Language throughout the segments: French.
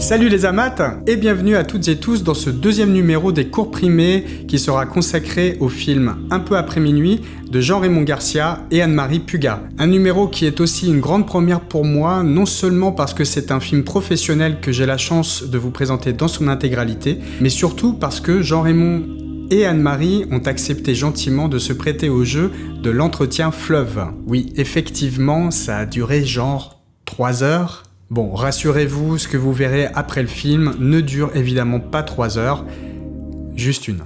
Salut les amates et bienvenue à toutes et tous dans ce deuxième numéro des cours primés qui sera consacré au film Un peu après minuit de Jean-Raymond Garcia et Anne-Marie Puga. Un numéro qui est aussi une grande première pour moi, non seulement parce que c'est un film professionnel que j'ai la chance de vous présenter dans son intégralité, mais surtout parce que Jean-Raymond et Anne-Marie ont accepté gentiment de se prêter au jeu de l'entretien fleuve. Oui, effectivement, ça a duré genre 3 heures. Bon, rassurez-vous, ce que vous verrez après le film ne dure évidemment pas 3 heures, juste une.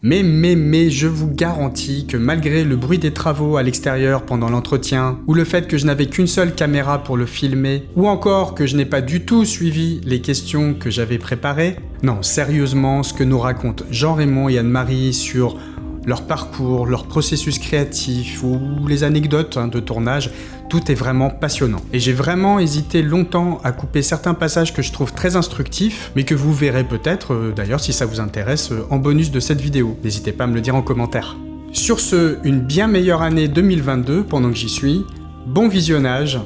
Mais je vous garantis que malgré le bruit des travaux à l'extérieur pendant l'entretien, ou le fait que je n'avais qu'une seule caméra pour le filmer, ou encore que je n'ai pas du tout suivi les questions que j'avais préparées, non, sérieusement, ce que nous racontent Jean-Raymond et Anne-Marie sur leur parcours, leur processus créatif ou les anecdotes de tournage, tout est vraiment passionnant. Et j'ai vraiment hésité longtemps à couper certains passages que je trouve très instructifs, mais que vous verrez peut-être, d'ailleurs si ça vous intéresse, en bonus de cette vidéo. N'hésitez pas à me le dire en commentaire. Sur ce, une bien meilleure année 2022 pendant que j'y suis, bon visionnage,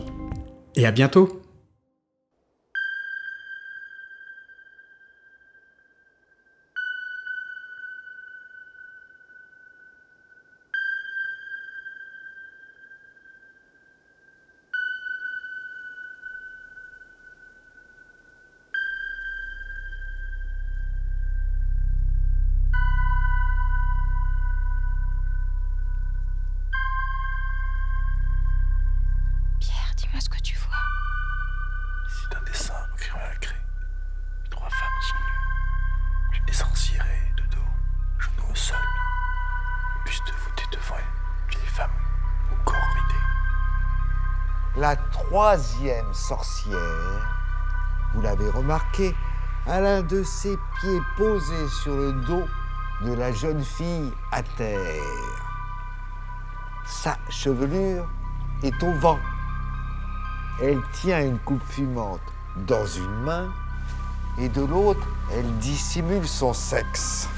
et à bientôt. Dis-moi ce que tu vois. C'est un dessin écrit à la craie. 3 femmes sont nues. L'une est sorcière et de dos, genoux au sol. Buste voûté devant elle. Vieille femme au corps ridé. La troisième sorcière, vous l'avez remarqué, a l'un de ses pieds posé sur le dos de la jeune fille à terre. Sa chevelure est au vent. Elle tient une coupe fumante dans une main et de l'autre, elle dissimule son sexe.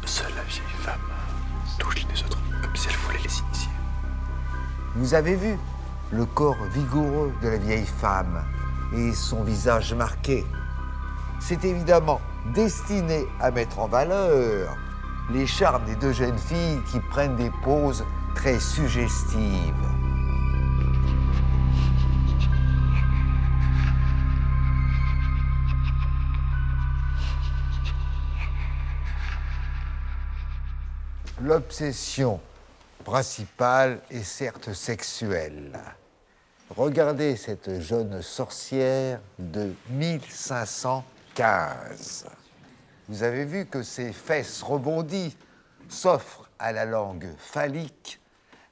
Seule la vieille femme touche les autres comme si elle voulait les initier. Vous avez vu le corps vigoureux de la vieille femme et son visage marqué. C'est évidemment destiné à mettre en valeur les charmes des deux jeunes filles qui prennent des poses très suggestives. L'obsession principale est certes sexuelle. Regardez cette jeune sorcière de 1515. Vous avez vu que ses fesses rebondies s'offrent à la langue phallique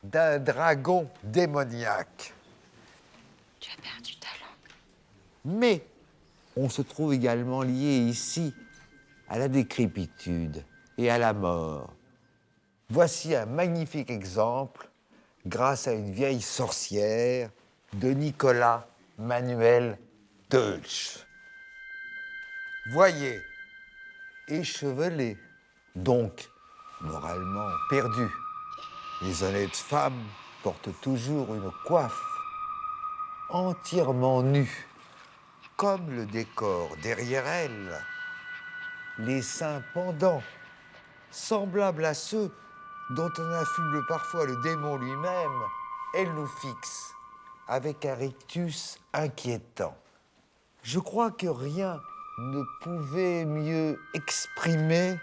d'un dragon démoniaque. Tu as perdu ta langue. Mais on se trouve également lié ici à la décrépitude et à la mort. Voici un magnifique exemple, grâce à une vieille sorcière, de Nicolas Manuel Deutsch. Voyez, échevelée, donc moralement perdue. Les honnêtes femmes portent toujours une coiffe, entièrement nue, comme le décor derrière elles. Les seins pendants, semblables à ceux dont on affuble parfois le démon lui-même, elle nous fixe avec un rictus inquiétant. Je crois que rien ne pouvait mieux exprimer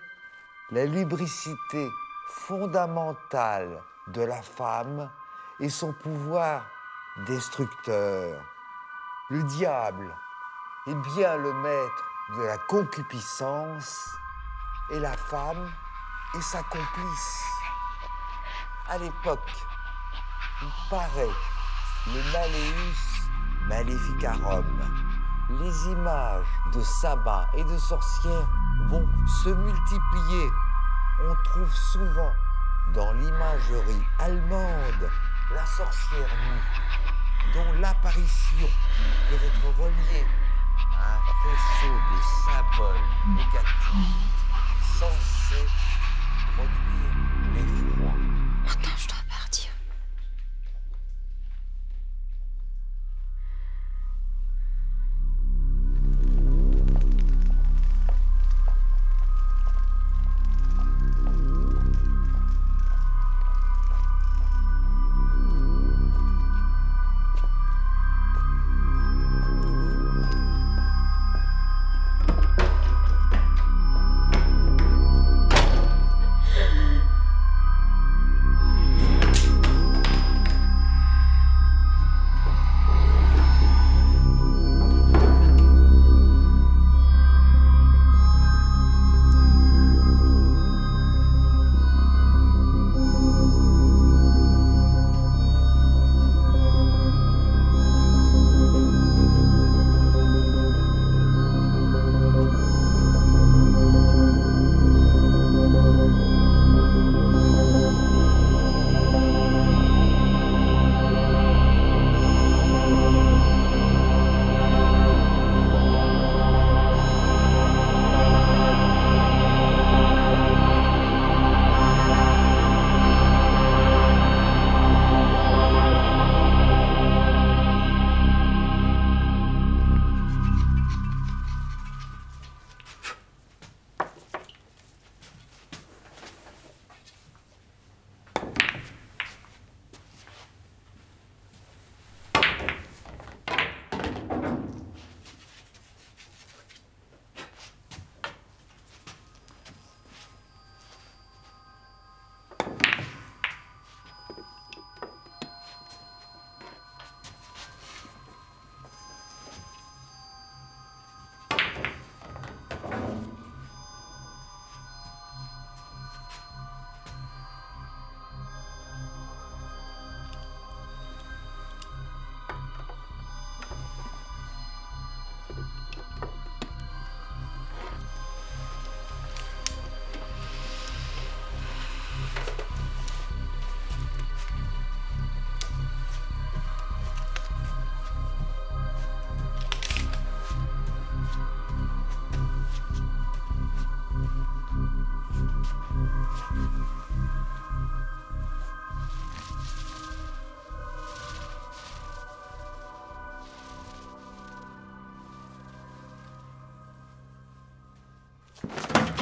la lubricité fondamentale de la femme et son pouvoir destructeur. Le diable est bien le maître de la concupiscence et la femme est sa complice. À l'époque, il paraît le Malleus Maleficarum. Les images de sabbats et de sorcières vont se multiplier. On trouve souvent dans l'imagerie allemande la sorcière nue, dont l'apparition peut être reliée à un faisceau de symboles négatifs censés produire l'effroi. Maintenant, je dois partir.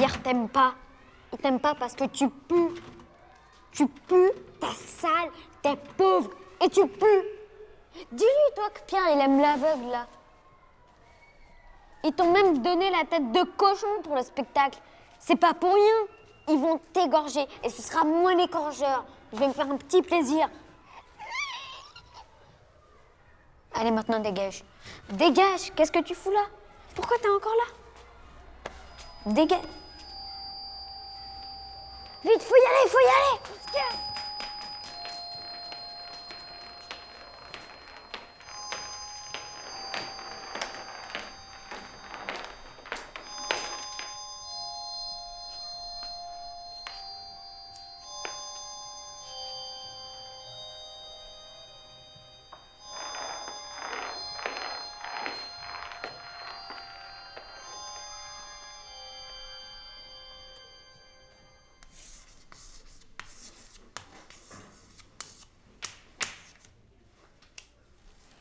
Pierre t'aime pas. Il t'aime pas parce que tu pues. Tu pues, t'es sale, t'es pauvre et tu pues. Dis-lui, toi, que Pierre, il aime l'aveugle, là. Ils t'ont même donné la tête de cochon pour le spectacle. C'est pas pour rien. Ils vont t'égorger et ce sera moi l'égorgeur. Je vais me faire un petit plaisir. Allez, maintenant, dégage. Dégage, qu'est-ce que tu fous là? Pourquoi t'es encore là? Dégage. Vite, faut y aller, faut y aller. On se casse.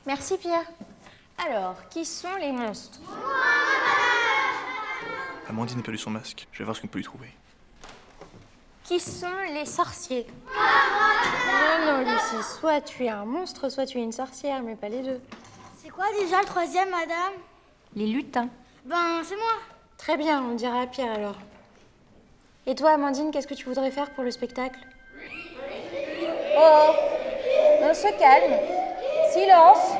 Merci Pierre. Alors, qui sont les monstres? Amandine a perdu son masque. Je vais voir ce qu'on peut lui trouver. Qui sont les sorciers? Non, Lucie, soit tu es un monstre, soit tu es une sorcière, mais pas les deux. C'est quoi déjà le troisième, madame? Les lutins. Ben, c'est moi. Très bien, on dira à Pierre alors. Et toi, Amandine, qu'est-ce que tu voudrais faire pour le spectacle? Oh, on se calme. Silence.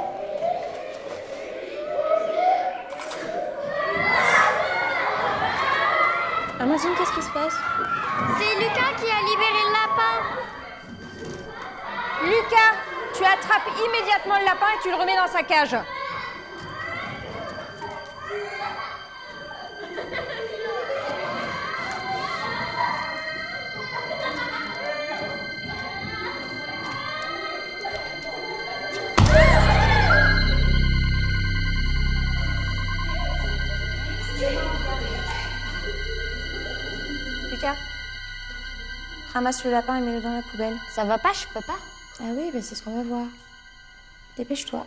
Amandine, qu'est-ce qui se passe? C'est Lucas qui a libéré le lapin. Lucas, tu attrapes immédiatement le lapin et tu le remets dans sa cage. Lucas, ramasse le lapin et mets-le dans la poubelle. Ça va pas, je peux pas. Ah oui, bah c'est ce qu'on va voir. Dépêche-toi.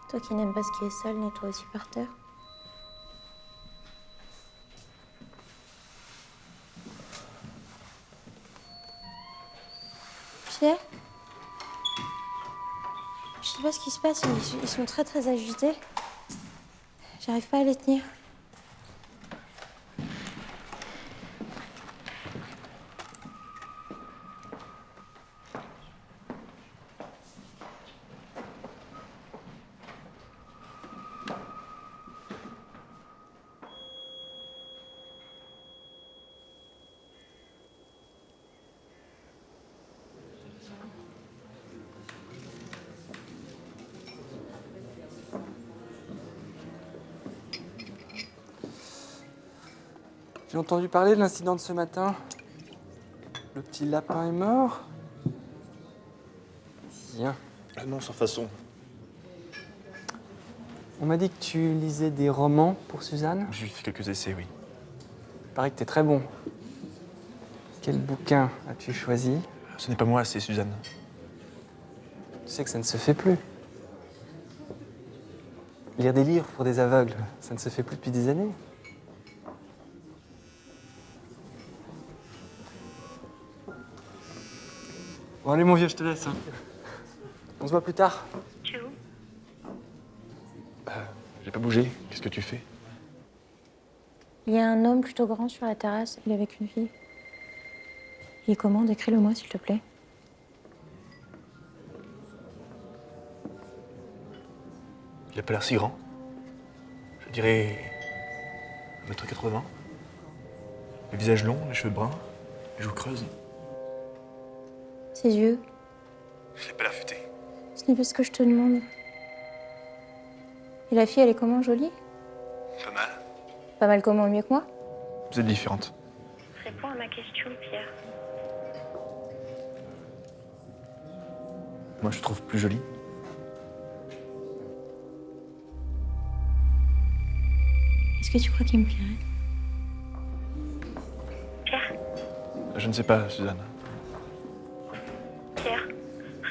Toi qui n'aimes pas ce qui est seul, nettoie aussi par terre. Pierre? Je sais pas ce qui se passe, ils sont très très agités. J'arrive pas à les tenir. J'ai entendu parler de l'incident de ce matin. Le petit lapin est mort. Tiens. Ah non, sans façon. On m'a dit que tu lisais des romans pour Suzanne. J'ai fait quelques essais, oui. Il paraît que t'es très bon. Quel bouquin as-tu choisi? Ce n'est pas moi, c'est Suzanne. Tu sais que ça ne se fait plus. Lire des livres pour des aveugles, ça ne se fait plus depuis des années. Bon, allez, mon vieux, je te laisse. Hein. On se voit plus tard. J'ai pas bougé. Qu'est-ce que tu fais? Il y a un homme plutôt grand sur la terrasse, il est avec une fille. Il est comment? Décris-le-moi, s'il te plaît. Il a pas l'air si grand. Je dirais 1m80. Le visage long, les cheveux bruns, les joues creuses. Ses yeux, Je l'ai pas l'air futé. ce n'est pas ce que je te demande. Et la fille, elle est comment, jolie? Pas mal. Pas mal comment, mieux que moi? Vous êtes différentes. Réponds à ma question, Pierre. Moi, je te trouve plus jolie. Est-ce que tu crois qu'il me plairait? Je ne sais pas, Suzanne. Pierre,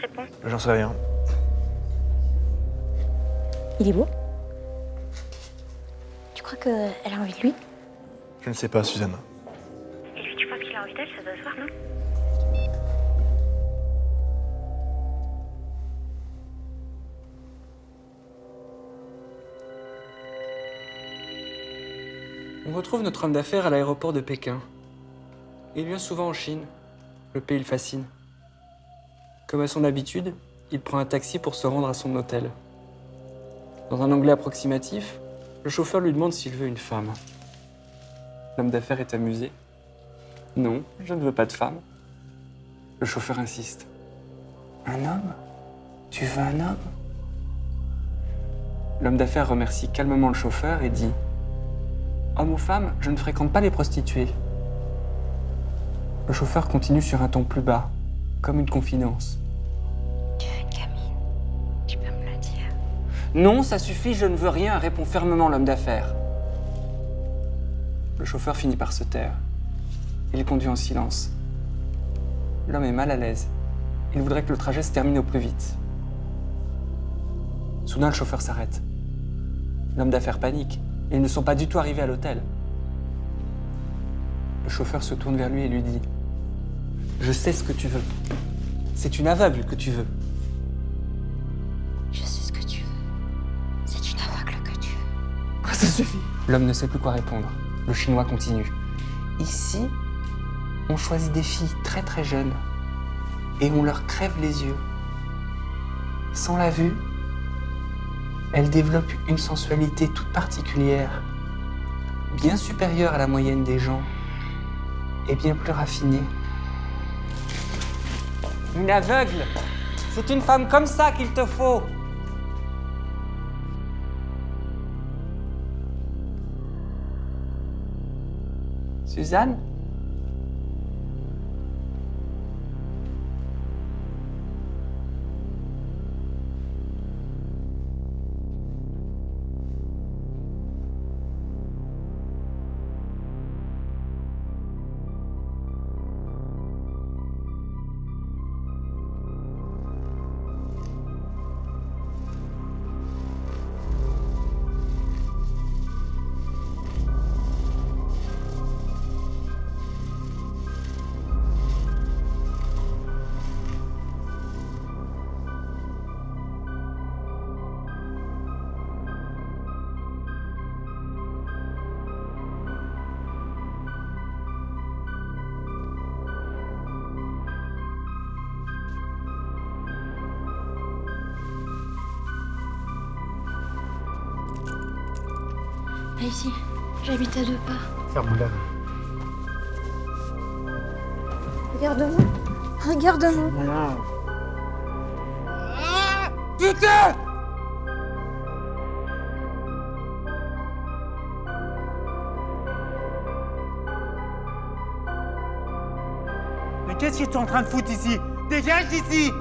réponds. J'en sais rien. Il est beau? Tu crois qu'elle a envie de lui? Je ne sais pas, Suzanne. Et lui, tu penses qu'il a envie d'elle? Ça doit se voir, non? On retrouve notre homme d'affaires à l'aéroport de Pékin. Il vient souvent en Chine. Le pays le fascine. Comme à son habitude, il prend un taxi pour se rendre à son hôtel. Dans un anglais approximatif, le chauffeur lui demande s'il veut une femme. L'homme d'affaires est amusé. Non, je ne veux pas de femme. Le chauffeur insiste. Un homme? Tu veux un homme? L'homme d'affaires remercie calmement le chauffeur et dit: Homme ou femme, je ne fréquente pas les prostituées. Le chauffeur continue sur un ton plus bas, comme une confidence. Tu veux une gamine? Tu peux me le dire. Non, ça suffit, je ne veux rien, répond fermement l'homme d'affaires. Le chauffeur finit par se taire. Il conduit en silence. L'homme est mal à l'aise. Il voudrait que le trajet se termine au plus vite. Soudain, le chauffeur s'arrête. L'homme d'affaires panique. Ils ne sont pas du tout arrivés à l'hôtel. Le chauffeur se tourne vers lui et lui dit: Je sais ce que tu veux. C'est une aveugle que tu veux. Je sais ce que tu veux. C'est une aveugle que tu veux. Ah, ça suffit. L'homme ne sait plus quoi répondre. Le Chinois continue. Ici, on choisit des filles très très jeunes et on leur crève les yeux. Sans la vue, elles développent une sensualité toute particulière, bien supérieure à la moyenne des gens et bien plus raffinée. Une aveugle, c'est une femme comme ça qu'il te faut. Suzanne? Là, ici, j'habite à 2 pas. Ferme-la. Regarde-moi. Regarde-moi. Putain! Mais qu'est-ce que tu es en train de foutre ici? Dégage d'ici!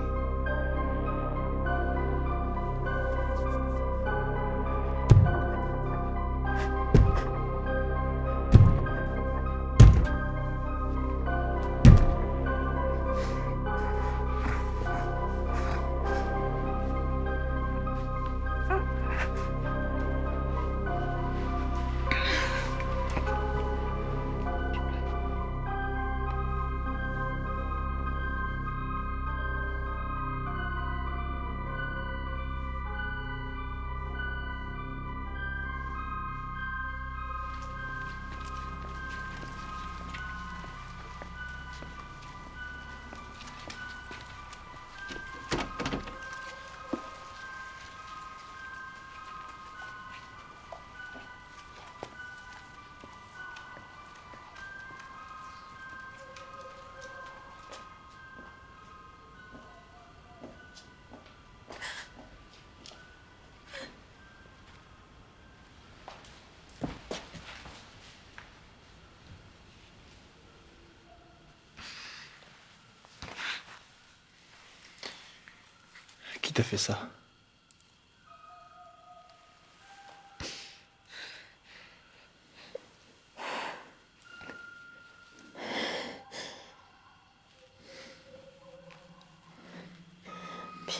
Qui t'a fait ça?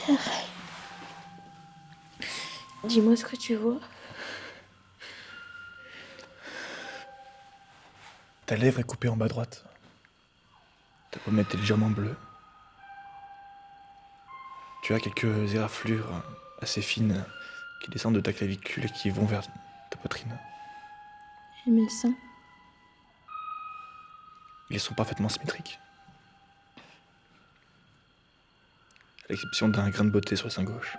Pierre, dis-moi ce que tu vois. Ta lèvre est coupée en bas à droite. Ta pommette est légèrement bleue. Tu as quelques éraflures assez fines qui descendent de ta clavicule et qui vont vers ta poitrine. Et mes seins? Ils sont parfaitement symétriques. À l'exception d'un grain de beauté sur le sein gauche.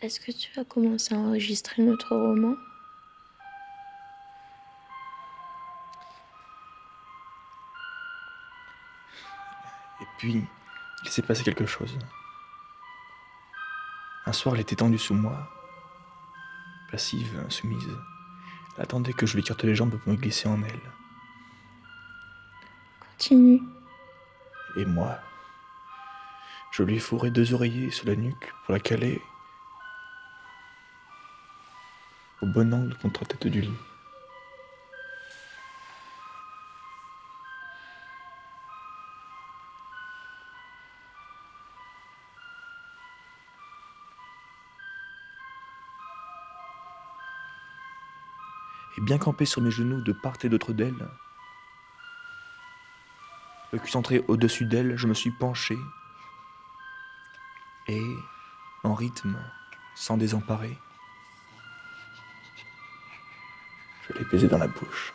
Est-ce que tu as commencé à enregistrer notre roman? Et puis, il s'est passé quelque chose. Un soir, elle était tendue sous moi, passive, insoumise. Elle attendait que je lui écarte les jambes pour me glisser en elle. Continue. Et moi, je lui ai fourré 2 oreillers sur la nuque pour la caler au bon angle contre la tête du lit. Et bien campé sur mes genoux de part et d'autre d'elle, le cul centré au-dessus d'elle, je me suis penché et, en rythme, sans désemparer, je l'ai baisé dans la bouche.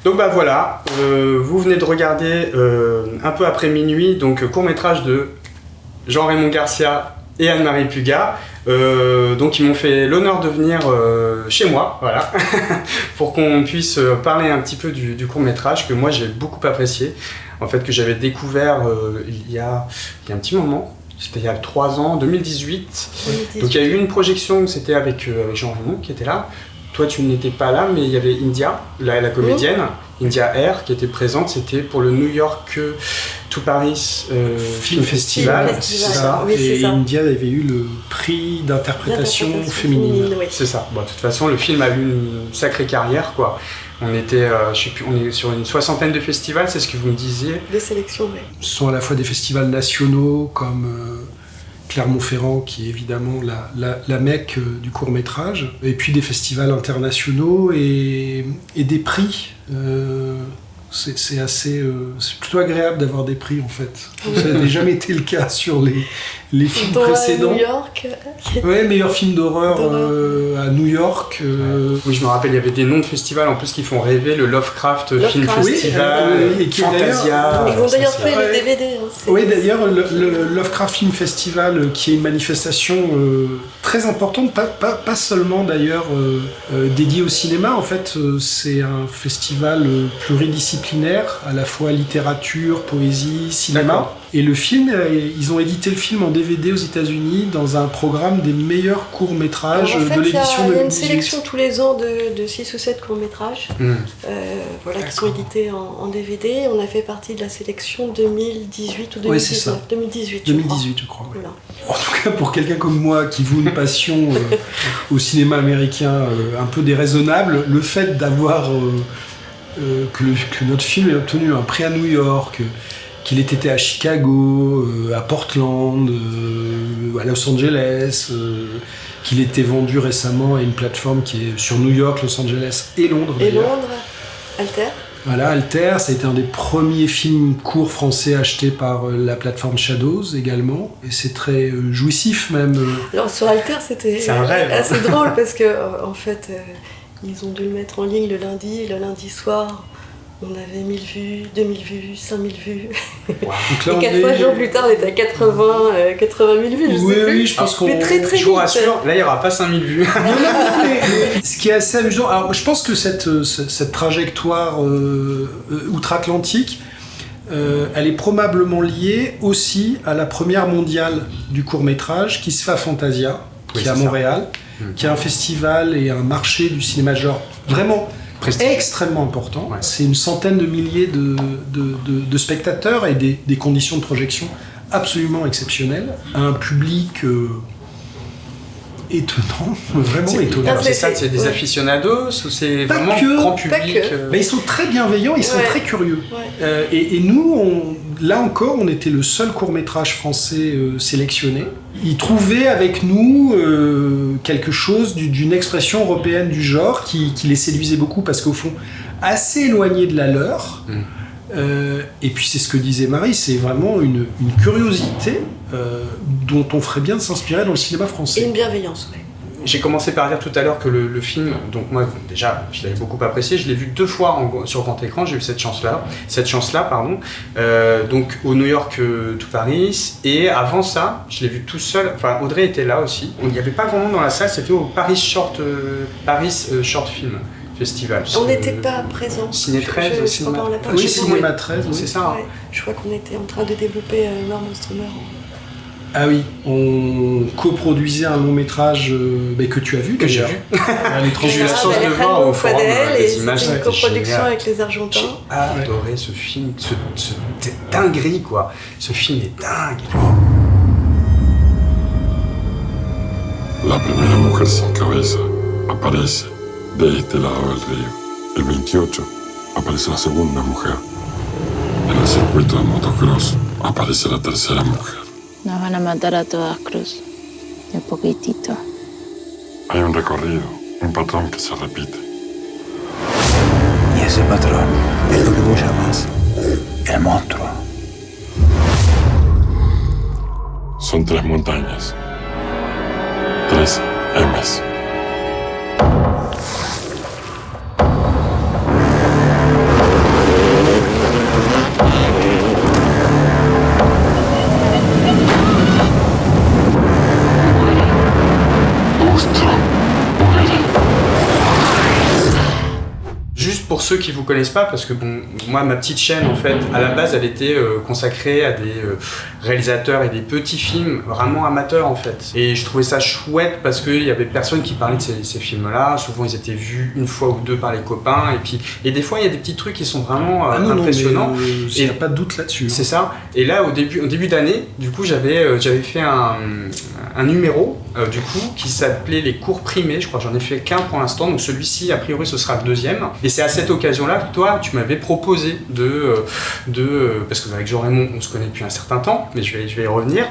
Donc bah voilà, vous venez de regarder un peu après minuit, donc court-métrage de Jean-Raymond Garcia et Anne-Marie Puga. Donc ils m'ont fait l'honneur de venir chez moi, voilà, pour qu'on puisse parler un petit peu du court-métrage que moi j'ai beaucoup apprécié, en fait que j'avais découvert il y a un petit moment. C'était il y a 3 ans, 2018. Donc il y a eu une projection, c'était avec Jean-Raymond qui était là. Toi tu n'étais pas là, mais il y avait India, la comédienne, India Air, qui était présente. C'était pour le New York to Paris Film Festival. C'est ça. Oui, et ça. India avait eu le prix d'interprétation féminine. Oui. C'est ça. Bon, de toute façon, le film a eu une sacrée carrière, quoi. On était, je sais plus, on est sur une 60aine de festivals, c'est ce que vous me disiez. Des sélections, oui. Ce sont à la fois des festivals nationaux comme Clermont-Ferrand, qui est évidemment la mecque du court-métrage, et puis des festivals internationaux et des prix. C'est plutôt agréable d'avoir des prix en fait. Ça n'avait jamais été le cas sur les films précédents. New York. Ouais, meilleur film d'horreur à New York. Oui, je me rappelle, il y avait des noms de festivals en plus qui font rêver, le Lovecraft Film Festival, et qui Fantasia. Ils vont d'ailleurs faire le DVD. Oui, d'ailleurs, le Lovecraft Film Festival, qui est une manifestation très importante, pas seulement d'ailleurs dédiée au cinéma. En fait, c'est un festival pluridisciplinaire, à la fois littérature, poésie, cinéma. D'accord. Et le film, ils ont édité le film en DVD aux États-Unis dans un programme des meilleurs courts-métrages de l'édition 2018. Il y a une sélection tous les ans de 6 ou 7 courts-métrages qui sont édités en DVD. On a fait partie de la sélection 2018 ou 2019. Oui, c'est ça. 2018, je crois. Voilà. En tout cas, pour quelqu'un comme moi qui voue une passion au cinéma américain un peu déraisonnable, le fait d'avoir que notre film ait obtenu un prix à New York, qu'il ait été à Chicago, à Portland, à Los Angeles, qu'il ait été vendu récemment à une plateforme qui est sur New York, Los Angeles et Londres. Et Londres, Alter. Voilà, Alter, ça a été un des premiers films courts français achetés par la plateforme Shadows également, et c'est très jouissif même. Alors sur Alter, c'était assez drôle parce que en fait, ils ont dû le mettre en ligne le lundi soir. On avait 1000 vues, 2000 vues, 5000 vues. Wow. Et 4 jours plus tard, on était à 80 000 vues. Oui, je pense qu'on... Je vous rassure, là, il n'y aura pas 5000 vues. Ce qui est assez amusant, alors je pense que cette trajectoire outre-Atlantique, elle est probablement liée aussi à la première mondiale du court-métrage qui se fait à Fantasia, qui est à Montréal, qui est un festival et un marché du cinéma genre vraiment extrêmement important. Ouais. C'est une centaine de milliers de spectateurs et des conditions de projection absolument exceptionnelles. Un public étonnant, vraiment étonnant. C'est des aficionados ou c'est vraiment grand public Mais ils sont très bienveillants, ils sont très curieux. Ouais. Et nous, là encore, on était le seul court-métrage français sélectionné. Ils trouvaient avec nous quelque chose d'une expression européenne du genre qui les séduisait beaucoup parce qu'au fond, assez éloigné de la leur. Et puis c'est ce que disait Marie, c'est vraiment une curiosité dont on ferait bien de s'inspirer dans le cinéma français. Et une bienveillance, oui. J'ai commencé par dire tout à l'heure que le film, donc moi déjà je l'avais beaucoup apprécié, je l'ai vu 2 fois sur grand écran, j'ai eu cette chance-là, donc au New York to Paris, et avant ça, je l'ai vu tout seul, enfin Audrey était là aussi, il n'y avait pas grand monde dans la salle, c'était au Paris Short Film Festival. On n'était pas présents. Ciné 13, Cinéma 13, c'est ça. Ouais. Je crois qu'on était en train de développer Monstrumer. Ah oui, on coproduisait un long métrage que tu as vu. Que j'ai vu. J'ai eu la chance de voir au forum des images. C'était une coproduction avec les Argentins. J'ai adoré ce film, cette dinguerie quoi. Ce film est dingue. La primera mujer sin cabeza aparece de este lado del río. El 28 aparece la segunda mujer. En el circuito de motocross aparece la tercera mujer. Nos van a matar a todas, Cruz. De poquitito. Hay un recorrido, un patrón que se repite. Y ese patrón es lo que vos llamas el monstruo. Son 3 montañas. 3 M's. ceux qui vous connaissent pas, parce que bon, moi ma petite chaîne en fait, à la base elle était consacrée à des réalisateurs et des petits films vraiment amateurs en fait. Et je trouvais ça chouette parce qu'il y avait personne qui parlait de ces films-là. Souvent ils étaient vus une fois ou deux par les copains et des fois il y a des petits trucs qui sont vraiment impressionnants. Il n'y a pas de doute là-dessus. C'est ça. Et là au début d'année, du coup j'avais fait un numéro du coup qui s'appelait les cours primés. Je crois que j'en ai fait qu'un pour l'instant, donc celui-ci a priori ce sera le deuxième. Et c'est à cette occasion-là que toi tu m'avais proposé parce qu'avec Jean-Raymond on se connaît depuis un certain temps, mais je vais y revenir.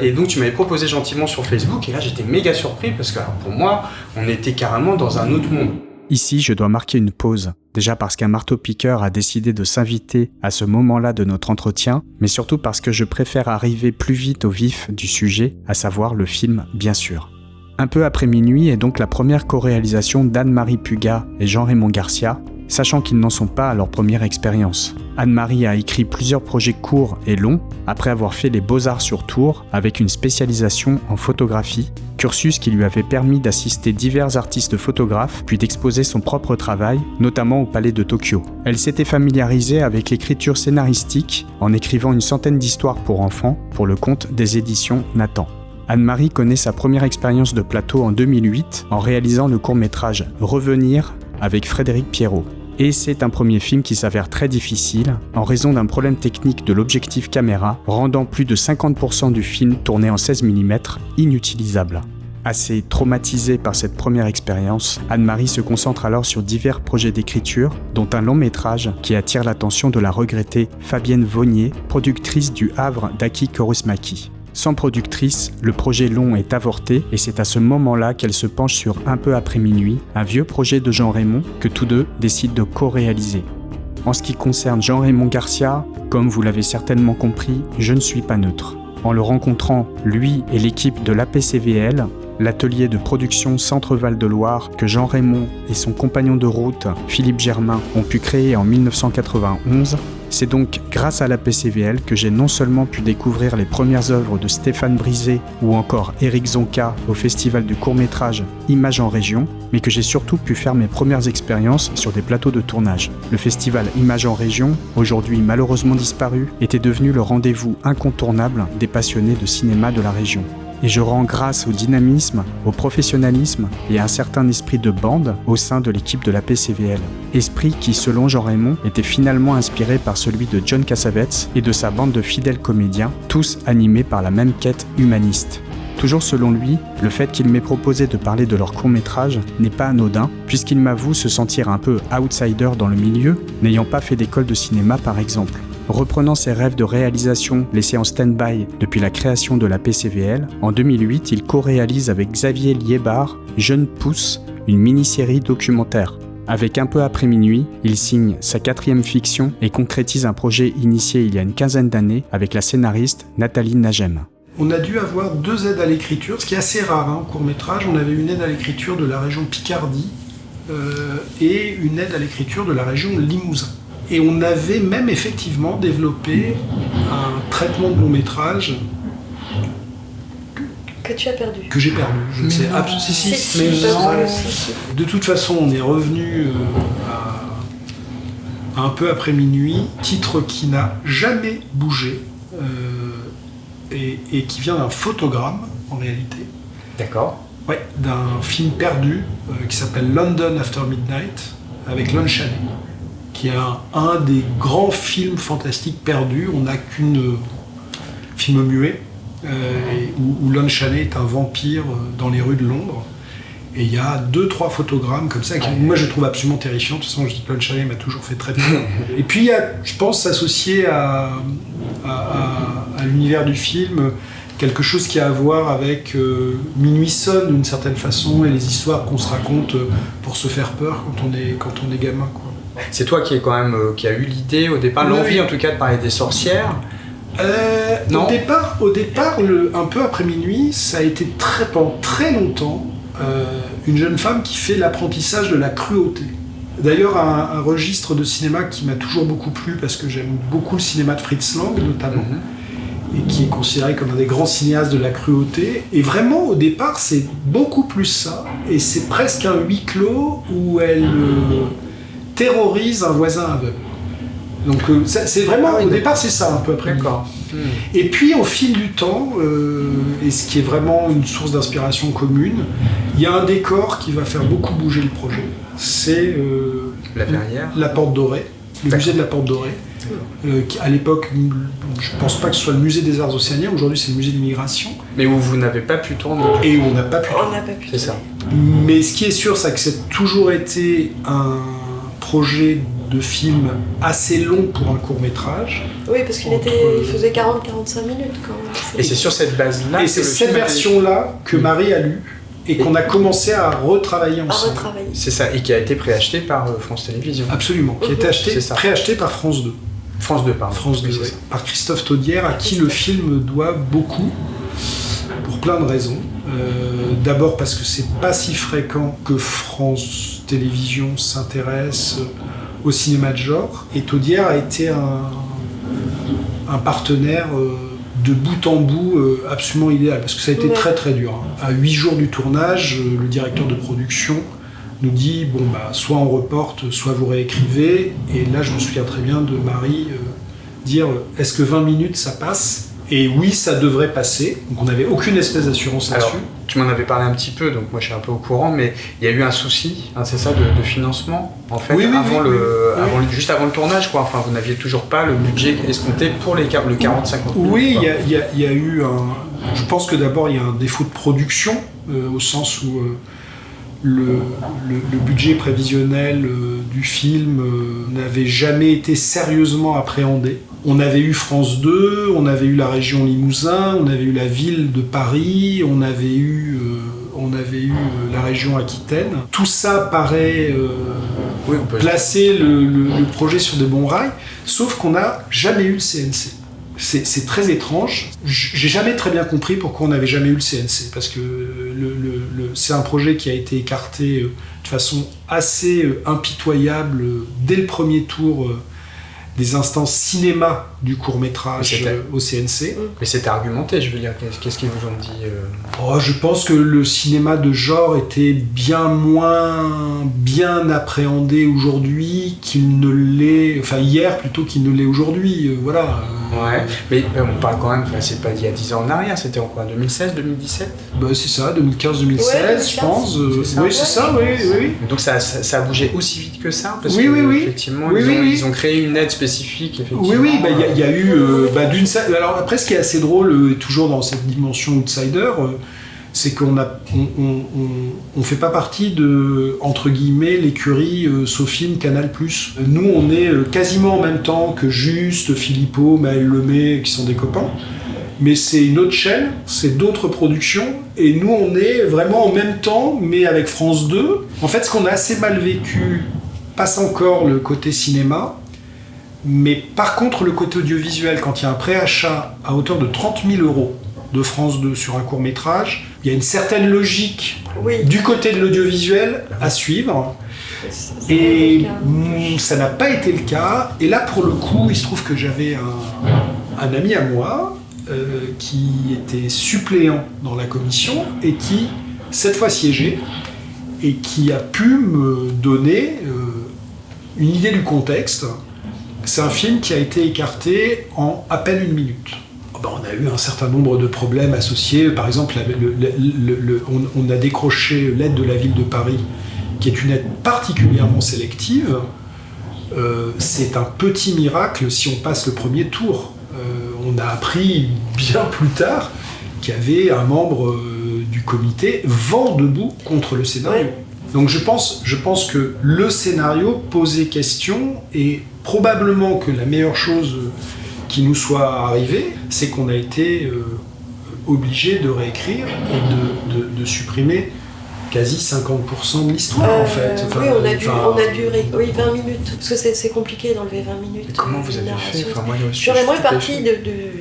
Et donc tu m'avais proposé gentiment sur Facebook et là j'étais méga surpris parce que alors, pour moi on était carrément dans un autre monde. Ici, je dois marquer une pause, déjà parce qu'un marteau-piqueur a décidé de s'inviter à ce moment-là de notre entretien, mais surtout parce que je préfère arriver plus vite au vif du sujet, à savoir le film, bien sûr. Un peu après minuit est donc la première co-réalisation d'Anne-Marie Puga et Jean-Raymond Garcia, sachant qu'ils n'en sont pas à leur première expérience. Anne-Marie a écrit plusieurs projets courts et longs, après avoir fait les Beaux-Arts sur Tours, avec une spécialisation en photographie, cursus qui lui avait permis d'assister divers artistes photographes, puis d'exposer son propre travail, notamment au Palais de Tokyo. Elle s'était familiarisée avec l'écriture scénaristique, en écrivant une centaine d'histoires pour enfants, pour le compte des éditions Nathan. Anne-Marie connaît sa première expérience de plateau en 2008, en réalisant le court-métrage « Revenir » avec Frédéric Pierrot. Et c'est un premier film qui s'avère très difficile, en raison d'un problème technique de l'objectif caméra, rendant plus de 50% du film tourné en 16 mm inutilisable. Assez traumatisée par cette première expérience, Anne-Marie se concentre alors sur divers projets d'écriture, dont un long métrage qui attire l'attention de la regrettée Fabienne Vaugnier, productrice du Havre d'Aki Kaurismäki. Sans productrice, le projet long est avorté et c'est à ce moment-là qu'elle se penche sur Un peu après minuit, un vieux projet de Jean-Raymond que tous deux décident de co-réaliser. En ce qui concerne Jean-Raymond Garcia, comme vous l'avez certainement compris, je ne suis pas neutre. En le rencontrant, lui et l'équipe de l'APCVL, l'atelier de production Centre Val-de-Loire que Jean-Raymond et son compagnon de route, Philippe Germain, ont pu créer en 1991, c'est donc grâce à l'APCVL que j'ai non seulement pu découvrir les premières œuvres de Stéphane Brisé ou encore Éric Zonka au festival du court-métrage Images en Région, mais que j'ai surtout pu faire mes premières expériences sur des plateaux de tournage. Le festival Images en Région, aujourd'hui malheureusement disparu, était devenu le rendez-vous incontournable des passionnés de cinéma de la région. Et je rends grâce au dynamisme, au professionnalisme et à un certain esprit de bande au sein de l'équipe de l'APCVL. Esprit qui, selon Jean-Raymond, était finalement inspiré par celui de John Cassavetes et de sa bande de fidèles comédiens, tous animés par la même quête humaniste. Toujours selon lui, le fait qu'il m'ait proposé de parler de leur court-métrage n'est pas anodin, puisqu'il m'avoue se sentir un peu outsider dans le milieu, n'ayant pas fait d'école de cinéma par exemple. Reprenant ses rêves de réalisation laissés en stand-by depuis la création de la PCVL, en 2008, il co-réalise avec Xavier Liébard Jeune Pousse, une mini-série documentaire. Avec Un peu après minuit, il signe sa 4e fiction et concrétise un projet initié il y a une quinzaine d'années avec la scénariste Nathalie Nagem. On a dû avoir 2 aides à l'écriture, ce qui est assez rare au court-métrage. On avait une aide à l'écriture de la région Picardie et une aide à l'écriture de la région Limousin. Et on avait même effectivement développé un traitement de long-métrage que tu as perdu. Que j'ai perdu. Je ne sais absolument. De toute façon, on est revenu à Un peu après minuit, titre qui n'a jamais bougé et qui vient d'un photogramme en réalité. D'accord. Ouais, d'un film perdu qui s'appelle London After Midnight avec Lon Chaney, qui est un des grands films fantastiques perdus. On n'a qu'une film muet, où Lon Chaney est un vampire dans les rues de Londres. Et il y a 2-3 photogrammes comme ça, qui moi je trouve absolument terrifiants. De toute façon, je dis que Lon Chaney m'a toujours fait très peur. Et puis il y a, je pense, s'associer à l'univers du film, quelque chose qui a à voir avec Minuit sonne d'une certaine façon, et les histoires qu'on se raconte pour se faire peur quand on est gamin, quoi. C'est toi qui a eu l'idée au départ, l'envie en tout cas de parler des sorcières. Non. Au départ, Un peu après minuit, ça a été pendant très longtemps une jeune femme qui fait l'apprentissage de la cruauté. D'ailleurs, un registre de cinéma qui m'a toujours beaucoup plu, parce que j'aime beaucoup le cinéma de Fritz Lang notamment, et qui est considéré comme un des grands cinéastes de la cruauté. Et vraiment, au départ, c'est beaucoup plus ça, et c'est presque un huis clos où elle terrorise un voisin aveugle. Donc c'est vraiment, au départ c'est ça un peu après. D'accord. Et puis au fil du temps, et ce qui est vraiment une source d'inspiration commune, il y a un décor qui va faire beaucoup bouger le projet. C'est la Verrière, la Porte Dorée, le musée de la Porte Dorée. Qui, à l'époque, je pense pas que ce soit le musée des Arts Océaniens, aujourd'hui c'est le musée d'immigration. Mais où vous n'avez pas pu tourner. Et où on n'a pas pu tourner. C'est ça. Mais ce qui est sûr, c'est que c'est toujours été un projet de film assez long pour un court-métrage. Oui, parce qu'il faisait 40-45 minutes quand même. Et c'est sur cette base-là. Et c'est cette version-là que Marie a lue et qu'on a commencé à retravailler ensemble. C'est ça, et qui a été préacheté par France Télévisions. Absolument, qui a été préacheté par France 2. France 2, pardon. France 2, oui, par Christophe Taudière, à qui le film doit beaucoup, pour plein de raisons. D'abord parce que c'est pas si fréquent que France Télévisions s'intéresse au cinéma de genre, et Taudière a été un partenaire de bout en bout absolument idéal, parce que ça a été très très dur. À 8 jours du tournage, le directeur de production nous dit bon bah soit on reporte, soit vous réécrivez. Et là je me souviens très bien de Marie dire est-ce que 20 minutes ça passe? Et oui, ça devrait passer. Donc on n'avait aucune espèce d'assurance là-dessus. Tu m'en avais parlé un petit peu, donc moi je suis un peu au courant, mais il y a eu un souci, c'est ça, de financement en fait, juste avant le tournage, quoi. Enfin, vous n'aviez toujours pas le budget escompté pour le 40-50 minutes. Oui, il y a eu je pense que d'abord il y a un défaut de production au sens où le budget prévisionnel du film n'avait jamais été sérieusement appréhendé. On avait eu France 2, on avait eu la région Limousin, on avait eu la ville de Paris, on avait eu la région Aquitaine. Tout ça paraît placer le projet sur des bons rails, sauf qu'on n'a jamais eu le CNC. C'est très étrange. J'ai jamais très bien compris pourquoi on n'avait jamais eu le CNC, parce que c'est un projet qui a été écarté de façon assez impitoyable dès le premier tour des instances cinéma du court-métrage au CNC. Mais c'était argumenté, je veux dire, qu'est-ce qu'ils vous ont dit Je pense que le cinéma de genre était bien moins bien appréhendé aujourd'hui qu'il ne l'est, enfin hier plutôt qu'il ne l'est aujourd'hui, voilà. Ouais, mais on parle quand même, c'est pas d'il y a 10 ans en arrière, c'était en quoi, 2016, 2017 C'est ça, 2015-2016, je pense. Oui, c'est ça, oui. Donc ça a bougé aussi vite que ça, parce oui, effectivement, ils ont créé une aide spécifique, effectivement. Oui, il y a eu d'une. Alors après, ce qui est assez drôle, toujours dans cette dimension outsider, c'est qu'on fait pas partie de, entre guillemets, l'écurie Sofilm Canal+. Nous, on est quasiment en même temps que Juste, Philippot, Maël Lemay, qui sont des copains. Mais c'est une autre chaîne, c'est d'autres productions, et nous, on est vraiment en même temps, mais avec France 2. En fait, ce qu'on a assez mal vécu passe encore le côté cinéma, mais par contre, le côté audiovisuel, quand il y a un préachat à hauteur de 30 000 € de France 2 sur un court-métrage, il y a une certaine logique du côté de l'audiovisuel à suivre. Et ça n'a pas été le cas. Et là, pour le coup, il se trouve que j'avais un ami à moi qui était suppléant dans la commission et qui, cette fois, siégeait et qui a pu me donner une idée du contexte. C'est un film qui a été écarté en à peine 1 minute. On a eu un certain nombre de problèmes associés. Par exemple, on a décroché l'aide de la ville de Paris, qui est une aide particulièrement sélective. C'est un petit miracle si on passe le premier tour. On a appris bien plus tard qu'il y avait un membre du comité vent debout contre le scénario. Ouais. Donc je pense que le scénario posait question, et probablement que la meilleure chose qui nous soit arrivée, c'est qu'on a été obligé de réécrire et de supprimer quasi 50% de l'histoire en fait. Enfin, on a dû 20 minutes, parce que c'est compliqué d'enlever 20 minutes. Mais comment vous avez fait? J'aurais moins parti de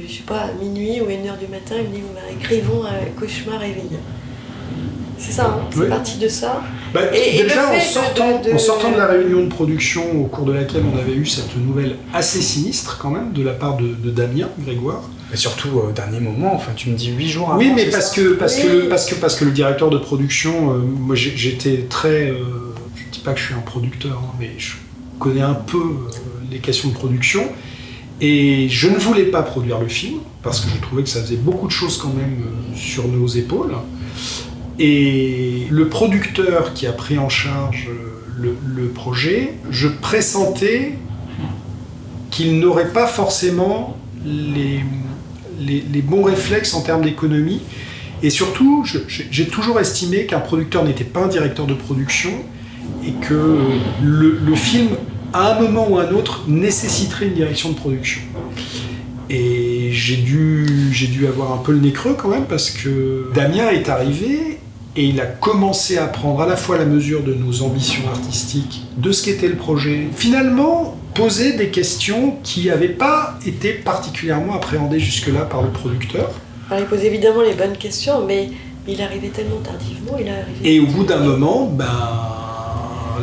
je sais pas, minuit ou 1h du matin, il me dit écrivons un cauchemar éveillé. C'est ça, c'est parti de ça. Déjà, en sortant de la réunion de production au cours de laquelle on avait eu cette nouvelle assez sinistre quand même de la part de Damien Grégoire. Mais surtout au dernier moment, enfin tu me dis 8 jours avant. Oui, mais parce que le directeur de production, moi j'étais très, je dis pas que je suis un producteur, hein, mais connaît un peu les questions de production. Et je ne voulais pas produire le film, parce que je trouvais que ça faisait beaucoup de choses quand même sur nos épaules. Et le producteur qui a pris en charge le projet, je pressentais qu'il n'aurait pas forcément les bons réflexes en termes d'économie. Et surtout, j'ai toujours estimé qu'un producteur n'était pas un directeur de production et que le film, à un moment ou à un autre, nécessiterait une direction de production. Et j'ai dû avoir un peu le nez creux quand même, parce que Damien est arrivé et il a commencé à prendre à la fois la mesure de nos ambitions artistiques, de ce qu'était le projet. Finalement, poser des questions qui n'avaient pas été particulièrement appréhendées jusque-là par le producteur. Alors, il pose évidemment les bonnes questions, mais il arrivait tellement tardivement, Et au bout d'un moment,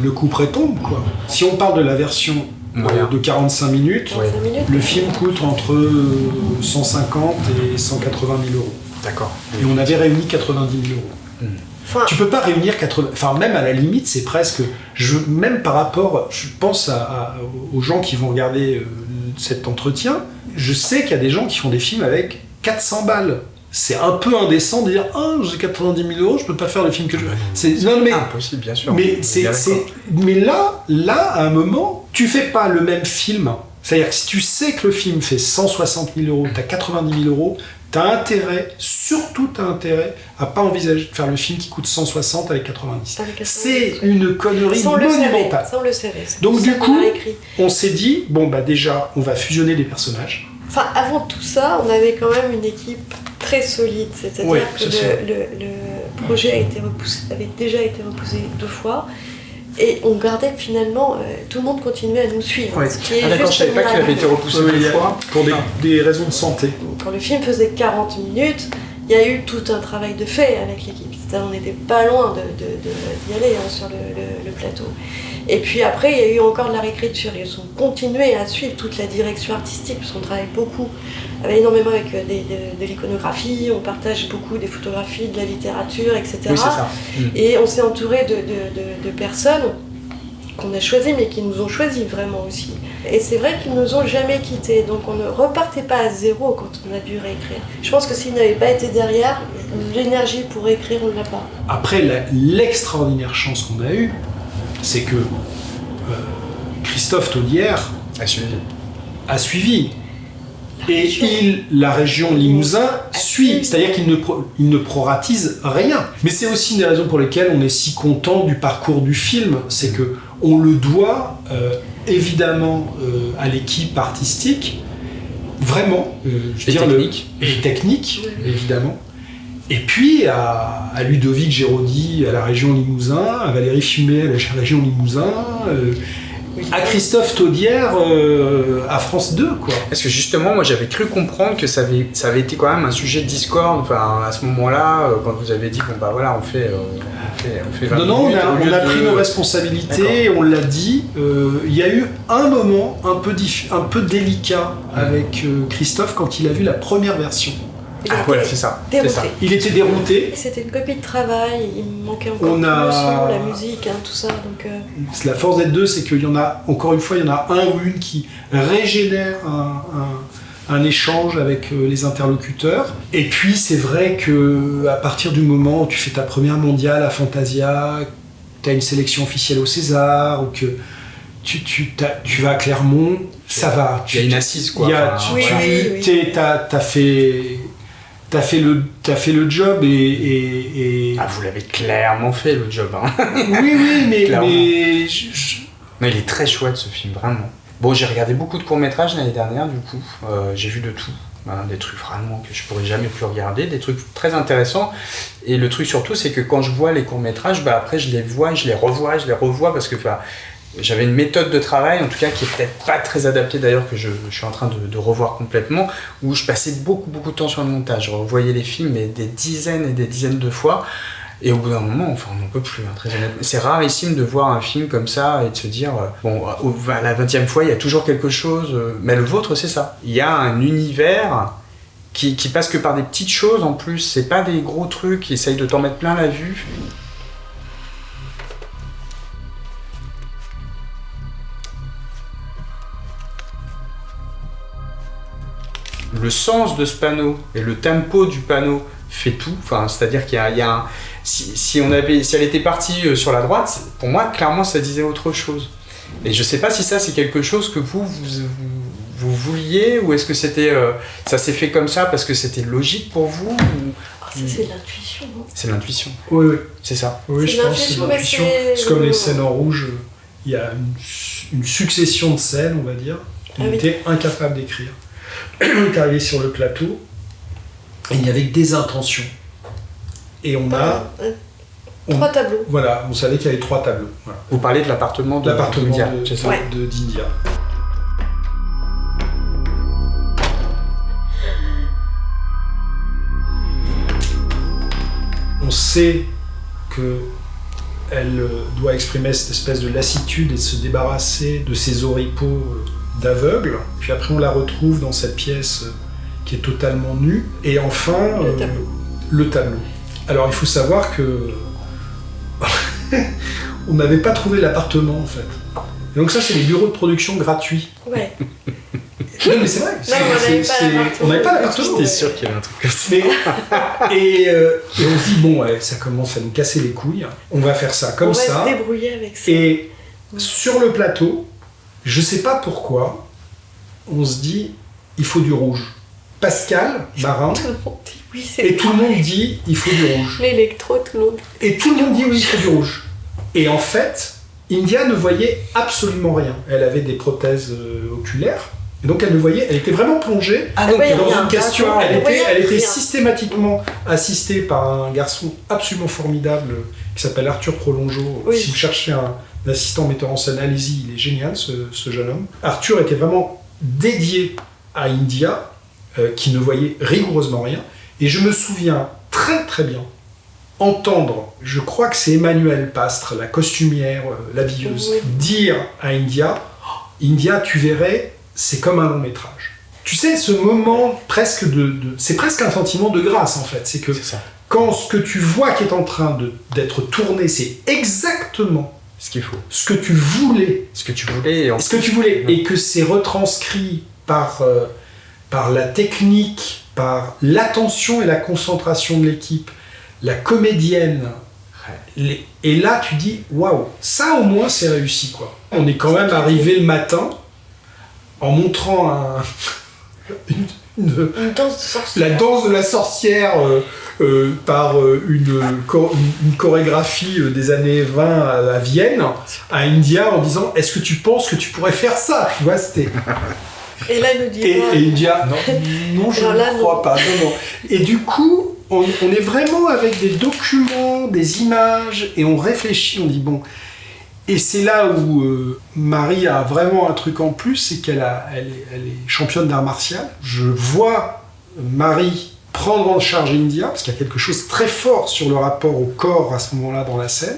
le coup près tombe, quoi. Si on parle de la version de 45 minutes, le film coûte entre 150 et 180 000 euros. D'accord. Et on avait réuni 90 000 euros. Tu peux pas réunir 80... Enfin, même à la limite, c'est presque... Même par rapport... Je pense aux gens qui vont regarder cet entretien, je sais qu'il y a des gens qui font des films avec 400 balles. C'est un peu indécent de dire « Ah, j'ai 90 000 euros, je peux pas faire le film que je veux. » Non, mais impossible, bien sûr. Mais là, à un moment, tu fais pas le même film. C'est-à-dire que si tu sais que le film fait 160 000 euros, t'as 90 000 euros, surtout t'as intérêt à pas envisager de faire le film qui coûte 160 avec 90. C'est une connerie monumentale. Ça, on le savait. Donc du coup, on s'est dit, déjà, on va fusionner des personnages. Enfin, avant tout ça, on avait quand même une équipe très solide. C'est-à-dire que le projet avait déjà été repoussé 2 fois. Et on gardait finalement, tout le monde continuait à nous suivre. Ouais. D'accord, je savais pas qu'il avait été repoussé 2 fois. Pour des raisons de santé. Quand le film faisait 40 minutes, il y a eu tout un travail de fait avec l'équipe. On n'était pas loin d'y aller sur le plateau. Et puis après, il y a eu encore de la réécriture. Ils ont continué à suivre toute la direction artistique, parce qu'on travaille beaucoup, énormément avec de l'iconographie, on partage beaucoup des photographies, de la littérature, etc. Oui, c'est ça. Et on s'est entouré de personnes qu'on a choisies, mais qui nous ont choisis vraiment aussi. Et c'est vrai qu'ils nous ont jamais quittés, donc on ne repartait pas à zéro quand on a dû réécrire. Je pense que s'ils n'avaient pas été derrière, l'énergie pour réécrire, on ne l'a pas. Après, l'extraordinaire chance qu'on a eue, c'est que Christophe Taudière a suivi. Et la région Limousin suit, c'est-à-dire qu'il ne proratise rien. Mais c'est aussi une des raisons pour lesquelles on est si content du parcours du film, c'est que on le doit évidemment à l'équipe artistique, vraiment, et technique, évidemment. Et puis à Ludovic Géraudy à la région Limousin, à Valérie Fumet à la région Limousin, à Christophe Taudière à France 2, quoi. Parce que justement, moi j'avais cru comprendre que ça avait été quand même un sujet de discorde, à ce moment-là, quand vous avez dit on fait 20 Non, minutes. on a pris nos responsabilités, on l'a dit. Il y a eu un moment un peu délicat avec Christophe quand il a vu la première version. Voilà, c'est ça. Il était dérouté. C'était une copie de travail, il me manquait encore le son, la musique, tout ça. Donc, La force d'être 2, c'est qu'il y en a, encore une fois, il y en a un ou une qui régénère un échange avec les interlocuteurs. Et puis, c'est vrai qu'à partir du moment où tu fais ta première mondiale à Fantasia, tu as une sélection officielle au César, ou que tu vas à Clermont, ça va. Il y a une assise, quoi. T'as fait le job et... Ah, vous l'avez clairement fait, le job. Hein. Oui, mais Mais il est très chouette, ce film, vraiment. Bon, j'ai regardé beaucoup de courts-métrages l'année dernière, du coup. J'ai vu de tout. Des trucs vraiment que je pourrais jamais plus regarder, des trucs très intéressants. Et le truc surtout, c'est que quand je vois les courts-métrages, après je les vois, je les revois, parce que j'avais une méthode de travail, en tout cas, qui est peut-être pas très adaptée d'ailleurs, que je suis en train de revoir complètement, où je passais beaucoup de temps sur le montage. Je revoyais les films mais des dizaines et des dizaines de fois, et au bout d'un moment, on n'en peut plus, très honnêtement. C'est rarissime de voir un film comme ça et de se dire, à la 20e fois, il y a toujours quelque chose, mais le vôtre, c'est ça. Il y a un univers qui passe que par des petites choses en plus, c'est pas des gros trucs qui essayent de t'en mettre plein la vue. le sens de ce panneau et le tempo du panneau fait tout. Enfin, c'est-à-dire qu'il y a un... Si elle était partie sur la droite, pour moi, clairement, ça disait autre chose. Et je sais pas si ça, c'est quelque chose que vous vouliez, ou est-ce que c'était... ça s'est fait comme ça parce que c'était logique pour vous ou... Ça, c'est l'intuition. Non ? C'est l'intuition. Oui. C'est ça. Oui, je pense que c'est l'intuition. C'est comme les scènes en rouge, il y a une succession de scènes, on va dire. On était incapable d'écrire. On est arrivé sur le plateau, et il n'y avait que des intentions. Et on a... 3 tableaux. Voilà, on savait qu'il y avait 3 tableaux. Voilà. Vous parlez de l'appartement d'India, c'est ça ? d'India. On sait qu'elle doit exprimer cette espèce de lassitude et de se débarrasser de ses oripeaux d'aveugle. Puis après, on la retrouve dans cette pièce qui est totalement nue. Et enfin, le tableau. Alors, il faut savoir que on n'avait pas trouvé l'appartement, en fait. Et donc ça, c'est les bureaux de production gratuits. Ouais. Non, mais c'est vrai. On n'avait pas l'appartement. J'étais sûr qu'il y avait un truc comme ça. Et on se dit, bon, ça commence à nous casser les couilles. On va faire ça comme ça. On va se débrouiller avec ça. Et sur le plateau, je sais pas pourquoi, on se dit, il faut du rouge. Pascal, Marin, et tout le monde dit, il faut du rouge. L'électro, tout le monde. Et tout le monde dit, oui, il faut du rouge. Et en fait, India ne voyait absolument rien. Elle avait des prothèses oculaires. Et donc elle était vraiment plongée dans une question. Elle était systématiquement assistée par un garçon absolument formidable qui s'appelle Arthur Prolongeau. Oui. Si vous cherchez un assistant metteur en scène, allez-y, il est génial ce jeune homme. Arthur était vraiment dédié à India, qui ne voyait rigoureusement rien. Et je me souviens très très bien entendre, je crois que c'est Emmanuel Pastre, la costumière, l'habilleuse, dire à India, India, tu verrais, c'est comme un long métrage. Tu sais, ce moment presque c'est presque un sentiment de grâce en fait. C'est que quand ce que tu vois qui est en train d'être tourné, c'est exactement ce qu'il faut. Ce que tu voulais. Ce que tu voulais. Ce que tu voulais. Et que c'est retranscrit par la technique, par l'attention et la concentration de l'équipe, la comédienne. Et là, tu dis, waouh, ça au moins c'est réussi quoi. On est quand même arrivé le matin en montrant une danse de sorcière. La danse de la sorcière par une chorégraphie des années 20 à Vienne, à India, en disant est-ce que tu penses que tu pourrais faire ça? Tu vois, c'était. Et là, nous dit et India, non, je ne crois pas. Non. Et du coup, on est vraiment avec des documents, des images, et on réfléchit, on dit bon. Et c'est là où Marie a vraiment un truc en plus, c'est qu'elle est championne d'art martial. Je vois Marie prendre en charge India, parce qu'il y a quelque chose de très fort sur le rapport au corps à ce moment-là dans la scène,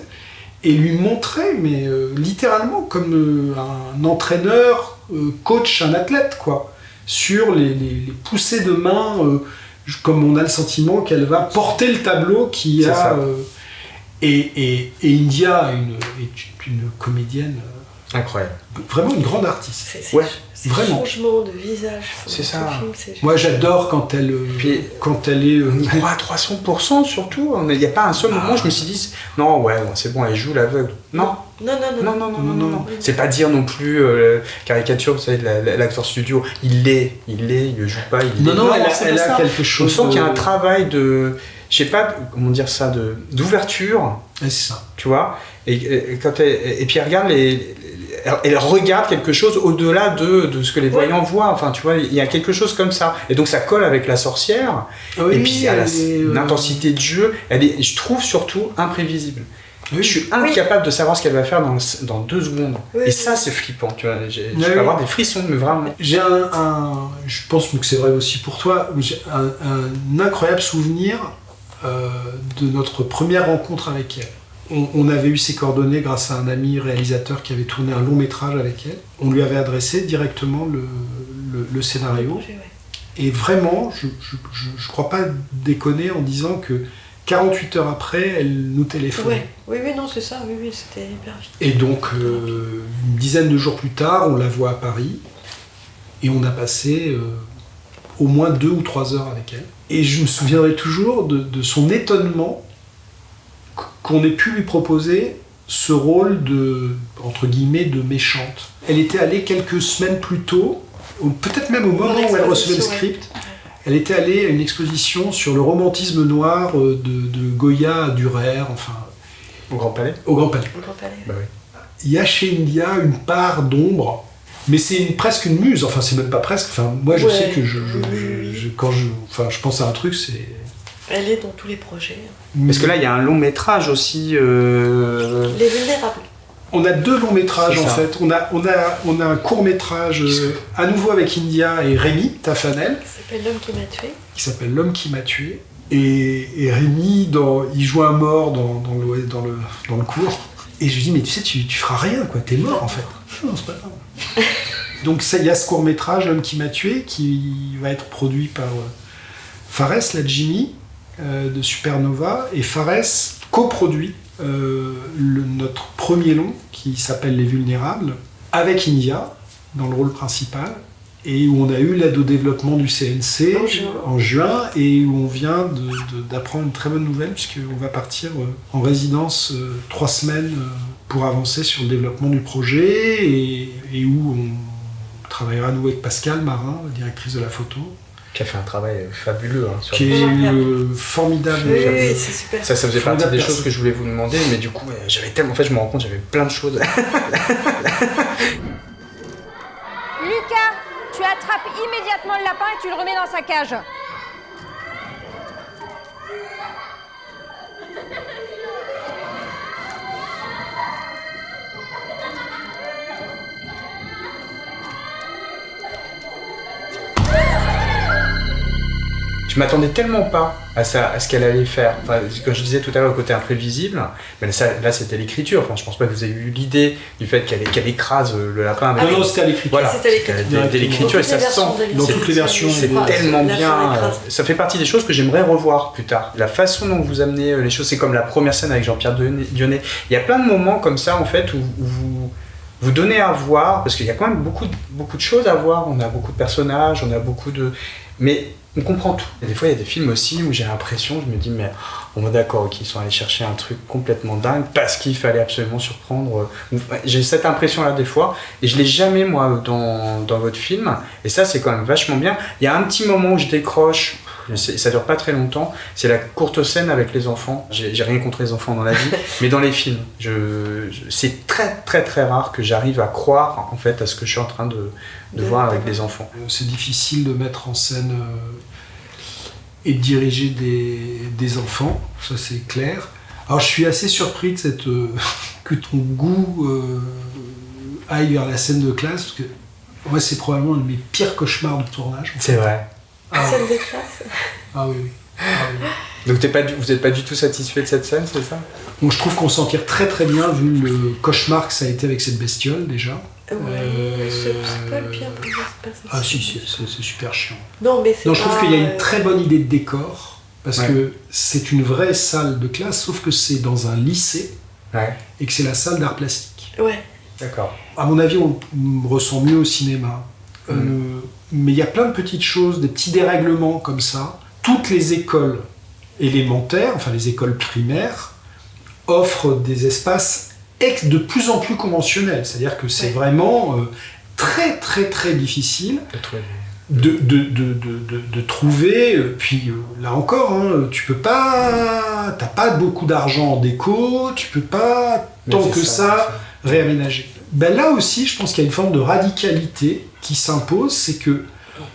et lui montrer, mais littéralement, comme un entraîneur coach un athlète, quoi, sur les poussées de main, comme on a le sentiment qu'elle va porter le tableau qui a... Et India est une comédienne incroyable. Vraiment une grande artiste. C'est vraiment. Changement de visage. C'est ça. Moi j'adore quand elle est... Il croit à 300% surtout. Il n'y a pas un seul moment où je me suis dit non, c'est bon, elle joue l'aveugle. Non. Non. C'est pas dire non plus caricature, vous savez, de l'acteur studio. Il ne joue pas. Non, elle a quelque chose. On sent qu'il y a un travail de... Je sais pas comment dire ça, d'ouverture. C'est ça. Tu vois, et puis elle regarde elle regarde quelque chose au-delà de ce que les voyants voient. Enfin, tu vois, il y a quelque chose comme ça. Et donc ça colle avec la sorcière. Oui, et puis elle a une intensité de jeu. Elle est, je trouve, surtout imprévisible. Oui. Je suis incapable de savoir ce qu'elle va faire dans 2 secondes. Oui. Et ça, c'est flippant. Tu vois, je peux avoir des frissons, mais vraiment. J'ai je pense que c'est vrai aussi pour toi. J'ai un incroyable souvenir de notre première rencontre avec elle. On avait eu ses coordonnées grâce à un ami réalisateur qui avait tourné un long métrage avec elle. On lui avait adressé directement le scénario. Et vraiment, je crois pas déconner en disant que 48 heures après, elle nous téléphonait. Oui, non, c'est ça, oui, c'était hyper vite. Et donc, une dizaine de jours plus tard, on la voit à Paris, et on a passé au moins 2 ou 3 heures avec elle. Et je me souviendrai toujours de son étonnement qu'on ait pu lui proposer ce rôle de, entre guillemets, de méchante. Elle était allée quelques semaines plus tôt, peut-être même au moment où elle recevait le script, elle était allée à une exposition sur le romantisme noir de Goya à Durer, enfin... Au Grand Palais ? Au Grand Palais. Au Grand Palais. Bah oui. Il y a chez India une part d'ombre, mais c'est presque une muse, enfin c'est même pas presque, enfin moi je sais que quand je pense à un truc, c'est... Elle est dans tous les projets. Parce que là, il y a un long métrage aussi. Les Vulnérables. On a 2 longs métrages en fait. On a un court métrage à nouveau avec India et Rémi Tafanel. Qui s'appelle L'homme qui m'a tué. Qui s'appelle L'homme qui m'a tué. Et Rémi, il joue un mort dans le cours. Et je lui dis, mais tu sais, tu feras rien, quoi. T'es mort en fait. Non, c'est pas grave. Donc il y a ce court métrage L'homme qui m'a tué qui va être produit par Fares Ladjimi de Supernova, et Fares coproduit notre premier long qui s'appelle Les Vulnérables avec India dans le rôle principal, et où on a eu l'aide au développement du CNC en juin, et où on vient d'apprendre une très bonne nouvelle puisqu'on va partir en résidence 3 semaines pour avancer sur le développement du projet, et où on travaillera à nouveau avec Pascal Marin, la directrice de la photo, qui a fait un travail fabuleux. Sur qui est formidable. Oui, c'est super. Ça faisait partie des choses que je voulais vous demander, mais du coup, j'avais tellement... En fait, je me rends compte, j'avais plein de choses. Lucas, tu attrapes immédiatement le lapin et tu le remets dans sa cage. Je m'attendais tellement pas à ce qu'elle allait faire. Enfin, quand je disais tout à l'heure le côté imprévisible, mais là c'était l'écriture. Enfin, je pense pas que vous avez eu l'idée du fait qu'elle écrase le lapin. Avec... Non, c'était à l'écriture. Voilà, c'était l'écriture et ça se sent. Dans toutes les versions. C'est tellement bien. Ça fait partie des choses que j'aimerais revoir plus tard. La façon dont vous amenez les choses, c'est comme la première scène avec Jean-Pierre Dionnet. Il y a plein de moments comme ça en fait où vous donnez à voir, parce qu'il y a quand même beaucoup de choses à voir. On a beaucoup de personnages, on a beaucoup de... Mais on comprend tout. Et des fois, il y a des films aussi où j'ai l'impression, je me dis, mais bon, d'accord, ok, ils sont allés chercher un truc complètement dingue parce qu'il fallait absolument surprendre. J'ai cette impression-là des fois, et je l'ai jamais, moi, dans votre film. Et ça, c'est quand même vachement bien. Il y a un petit moment où je décroche, ça dure pas très longtemps, c'est la courte scène avec les enfants. J'ai rien contre les enfants dans la vie, mais dans les films, c'est très très très rare que j'arrive à croire en fait à ce que je suis en train de voir avec des enfants. C'est difficile de mettre en scène et de diriger des enfants, ça c'est clair. Alors je suis assez surpris de que ton goût aille vers la scène de classe, parce que moi c'est probablement un de mes pires cauchemars de tournage. C'est vrai. Scène de classe. Ah oui. Donc vous n'êtes pas du tout satisfait de cette scène, c'est ça ? Bon, je trouve qu'on s'en tire très très bien vu le cauchemar que ça a été avec cette bestiole déjà. C'est pas le pire pour moi, c'est pas ça. Ah si, c'est super chiant. Non, mais je trouve qu'il y a une très bonne idée de décor, parce que c'est une vraie salle de classe, sauf que c'est dans un lycée, et que c'est la salle d'art plastique. Ouais. D'accord. À mon avis, on ressent mieux au cinéma. Mais il y a plein de petites choses, des petits dérèglements comme ça. Toutes les écoles élémentaires, enfin les écoles primaires, offrent des espaces de plus en plus conventionnels. C'est-à-dire que c'est vraiment très très très difficile de trouver. Puis là encore, tu peux pas, t'as pas beaucoup d'argent en déco, tu peux pas tant que ça réaménager. Ben là aussi, je pense qu'il y a une forme de radicalité qui s'impose, c'est que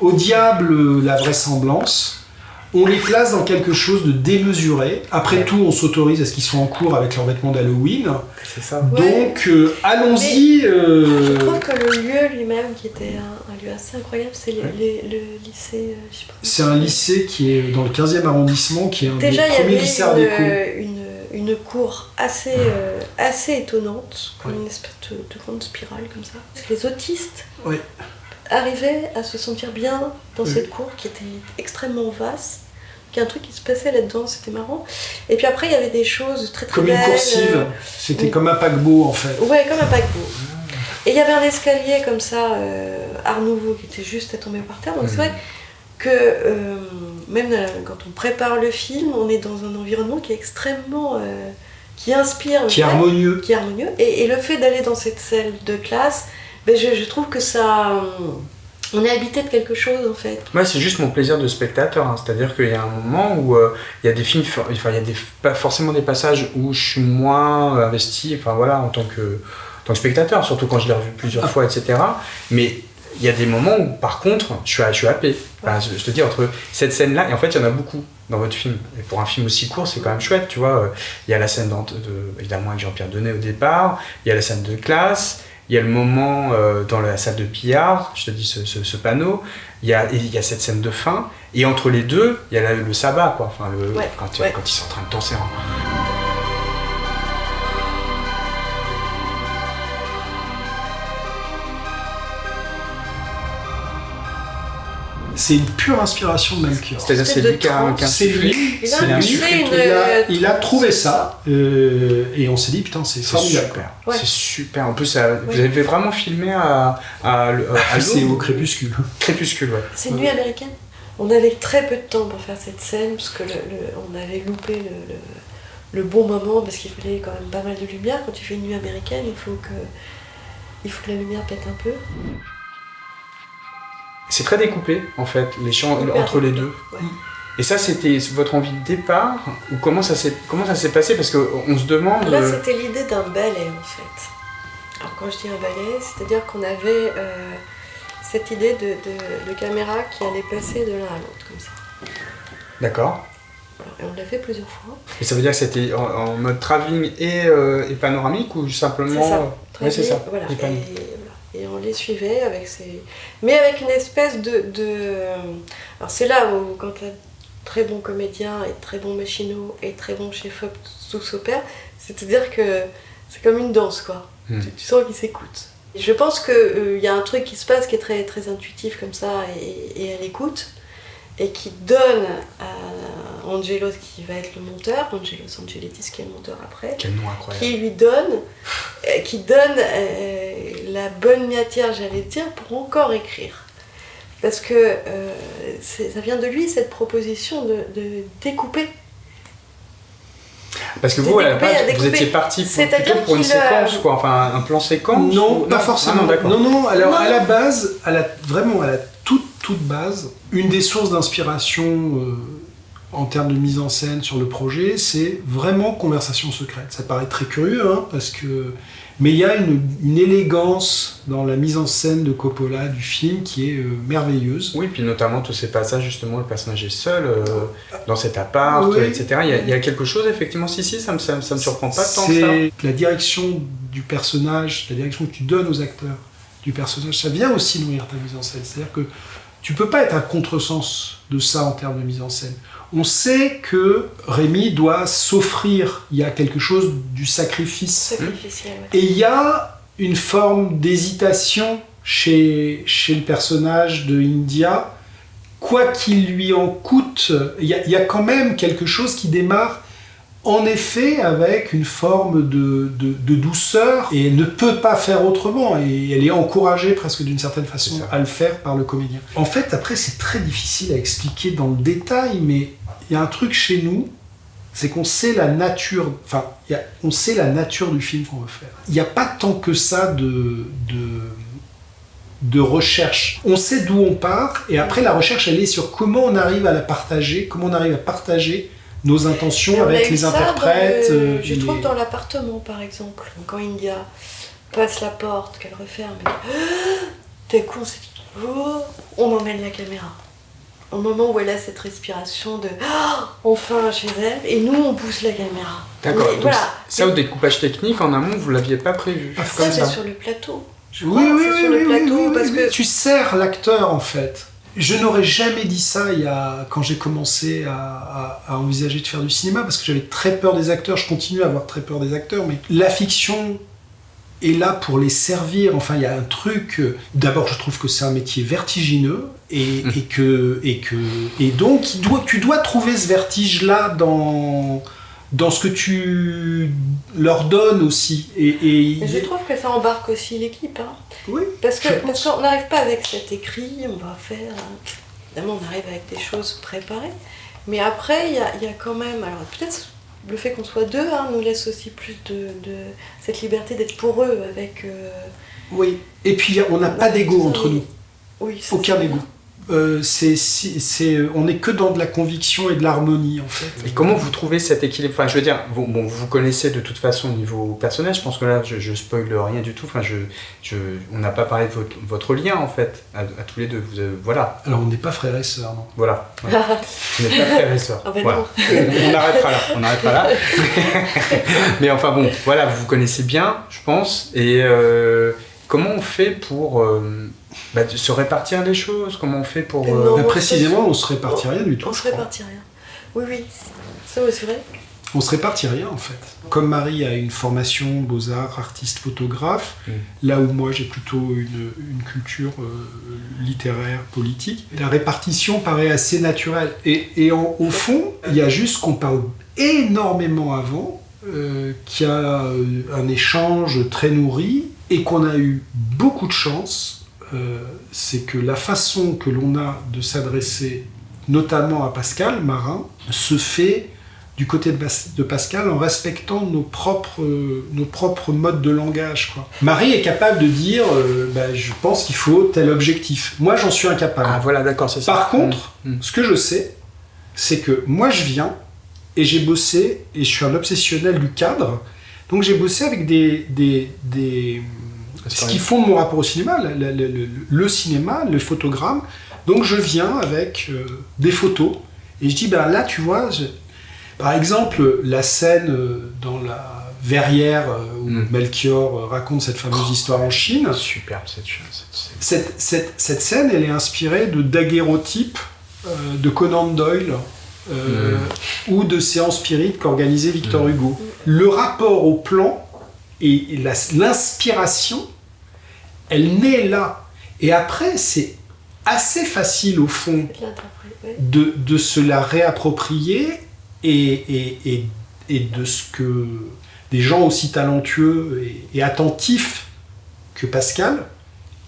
au diable la vraisemblance, on les place dans quelque chose de démesuré. Après tout, on s'autorise à ce qu'ils soient en cours avec leurs vêtements d'Halloween. C'est ça. Donc, allons-y. Je trouve que le lieu lui-même, qui était un lieu assez incroyable, c'est le lycée... je sais pas. C'est un lycée qui est dans le 15e arrondissement, qui est un des premiers lycées art déco. Une cour assez étonnante, comme une espèce de grande spirale comme ça. Parce que les autistes arrivaient à se sentir bien dans cette cour qui était extrêmement vaste. Il y a un truc qui se passait là-dedans, c'était marrant. Et puis après, il y avait des choses très très belles. Comme une coursive, c'était comme un paquebot en fait. Ouais, comme un paquebot. Et il y avait un escalier comme ça, Art Nouveau, qui était juste à tomber par terre. Donc c'est vrai que même quand on prépare le film, on est dans un environnement qui est extrêmement... qui inspire. Qui est harmonieux. Qui est harmonieux. Et le fait d'aller dans cette salle de classe, ben je trouve que ça... on est habité de quelque chose en fait. Moi, c'est juste mon plaisir de spectateur, hein. C'est-à-dire qu'il y a un moment où il y a des films, enfin il y a pas forcément des passages où je suis moins investi, enfin voilà, en tant que spectateur, surtout quand je l'ai revu plusieurs fois, etc. Mais il y a des moments où, par contre, je suis happé. Enfin, je te dis, entre cette scène-là, et en fait, il y en a beaucoup dans votre film. Et pour un film aussi court, c'est quand même chouette, tu vois. Il y a la scène évidemment avec Jean-Pierre Denet au départ, il y a la scène de classe, il y a le moment dans la salle de billard, je te dis ce panneau, il y a cette scène de fin, et entre les deux, il y a le sabbat, quoi. Enfin, quand ils sont en train de danser. C'est une pure inspiration de Melchior. C'est-à-dire c'est lui qui a c'est lui. Il a trouvé ça et on s'est dit putain c'est formidable. Super. Ouais. C'est super. En plus vous avez vraiment filmé à c'est au crépuscule. Crépuscule, ouais. C'est une nuit américaine. On avait très peu de temps pour faire cette scène parce que on avait loupé le bon moment parce qu'il fallait quand même pas mal de lumière. Quand tu fais une nuit américaine, il faut que la lumière pète un peu. C'est très découpé, en fait, les champs entre les deux. Ouais. Et ça, c'était votre envie de départ ou comment ça s'est passé? Parce qu'on se demande... Là, c'était l'idée d'un ballet, en fait. Alors, quand je dis un ballet, c'est-à-dire qu'on avait cette idée de caméra qui allait passer de l'un à l'autre, comme ça. D'accord. Et on l'a fait plusieurs fois. Et ça veut dire que c'était en mode travelling et panoramique ou simplement... C'est ça. Ouais, c'est ça. Voilà. Et on les suivait mais avec une espèce de... Alors c'est là où quand un très bon comédien et très bon machinot et très bon chef-op tout s'opère, c'est-à-dire que c'est comme une danse, quoi. Tu sens qu'ils s'écoutent. Je pense qu'il y a un truc qui se passe qui est très, très intuitif comme ça et à l'écoute et qui donne à Angelos qui va être le monteur, Angelos Angelitis qui est le monteur après, quel nom incroyable, qui lui donne la bonne matière, j'allais dire, pour encore écrire. Parce que ça vient de lui, cette proposition de découper. Parce que vous, à la base, vous étiez parti plutôt pour une séquence, quoi, enfin un plan séquence? Non, pas forcément. Non, alors à la base, à la toute base, une des sources d'inspiration en termes de mise en scène sur le projet, c'est vraiment Conversation secrète. Ça paraît très curieux, hein, mais il y a une élégance dans la mise en scène de Coppola du film qui est merveilleuse. Oui, puis notamment tous ces passages, justement, le personnage est seul dans cet appart, oui, etc. Il y a quelque chose, effectivement, ça me surprend pas tant que ça. C'est la direction du personnage, la direction que tu donnes aux acteurs du personnage, ça vient aussi nourrir ta mise en scène. C'est-à-dire que tu peux pas être à contresens de ça en termes de mise en scène. On sait que Rémi doit s'offrir, il y a quelque chose du sacrifice. Et il y a une forme d'hésitation chez le personnage de India. Quoi qu'il lui en coûte, il y a quand même quelque chose qui démarre en effet avec une forme de douceur et elle ne peut pas faire autrement et elle est encouragée presque d'une certaine façon à le faire par le comédien. En fait, après, c'est très difficile à expliquer dans le détail, mais il y a un truc chez nous, c'est qu'on sait la nature, on sait la nature du film qu'on veut faire. Il n'y a pas tant que ça de recherche. On sait d'où on part et après la recherche, elle est sur comment on arrive à la partager, comment on arrive à partager nos intentions avec les interprètes. Je trouve dans l'appartement, par exemple, quand India passe la porte, qu'elle referme, t'es con, c'est on emmène la caméra. Au moment où elle a cette respiration de enfin chez elle, et nous on pousse la caméra. D'accord, donc voilà. Ça au découpage technique en amont, vous l'aviez pas prévu. Ça c'est sur le plateau. Oui, parce que tu sers l'acteur en fait. Je n'aurais jamais dit ça quand j'ai commencé à envisager de faire du cinéma, parce que j'avais très peur des acteurs, je continue à avoir très peur des acteurs, mais la fiction est là pour les servir. Enfin, il y a un truc... D'abord, je trouve que c'est un métier vertigineux, et donc tu dois trouver ce vertige-là dans ce que tu leur donnes aussi. Et je trouve que ça embarque aussi l'équipe. Hein. Oui, parce qu'on n'arrive pas avec cet écrit, on va faire... évidemment, on arrive avec des choses préparées. Mais après, il y a quand même... Alors peut-être le fait qu'on soit deux nous laisse aussi plus de cette liberté d'être pour eux avec... Oui, et puis on n'a pas d'ego entre nous. Oui, aucun ego. On n'est que dans de la conviction et de l'harmonie en fait. Et comment vous trouvez cet équilibre? Enfin, je veux dire, vous connaissez de toute façon au niveau personnel, je pense que là je spoil rien du tout. Enfin, on n'a pas parlé de votre lien en fait, à tous les deux. Voilà. Alors on n'est pas frères et sœurs, non? Voilà. Vous n'êtes pas frères et sœurs. Ah ben voilà. On arrêtera là. Mais enfin bon, voilà, vous vous connaissez bien, je pense. Et comment on fait pour se répartir les choses? Comment on fait pour... précisément, on se répartit rien du tout. On se répartit rien. Oui. Ça, c'est vrai. On se répartit rien, en fait. Comme Marie a une formation beaux-arts, artiste, photographe, là où moi, j'ai plutôt une culture littéraire, politique, la répartition paraît assez naturelle. Et au fond, il y a juste qu'on parle énormément avant, qu'il y a un échange très nourri, et qu'on a eu beaucoup de chance, c'est que la façon que l'on a de s'adresser, notamment à Pascal Marin, se fait du côté de Pascal en respectant nos propres modes de langage, quoi. Marie est capable de dire je pense qu'il faut tel objectif. Moi, j'en suis incapable. Ah voilà, d'accord, c'est ça. Par contre, ce que je sais, c'est que moi, je viens et j'ai bossé, et je suis un obsessionnel du cadre, donc j'ai bossé avec ce qui fonde mon rapport au cinéma, le cinéma, le photogramme. Donc je viens avec des photos et je dis là tu vois, par exemple la scène dans la verrière où Melchior raconte cette fameuse histoire en Chine. Superbe cette scène, elle est inspirée de daguerreotypes de Conan Doyle ou de séances spirites qu'organisait Victor Hugo. Le rapport au plan et l'inspiration, elle naît là. Et après, c'est assez facile, au fond, de se la réapproprier et de ce que des gens aussi talentueux et attentifs que Pascal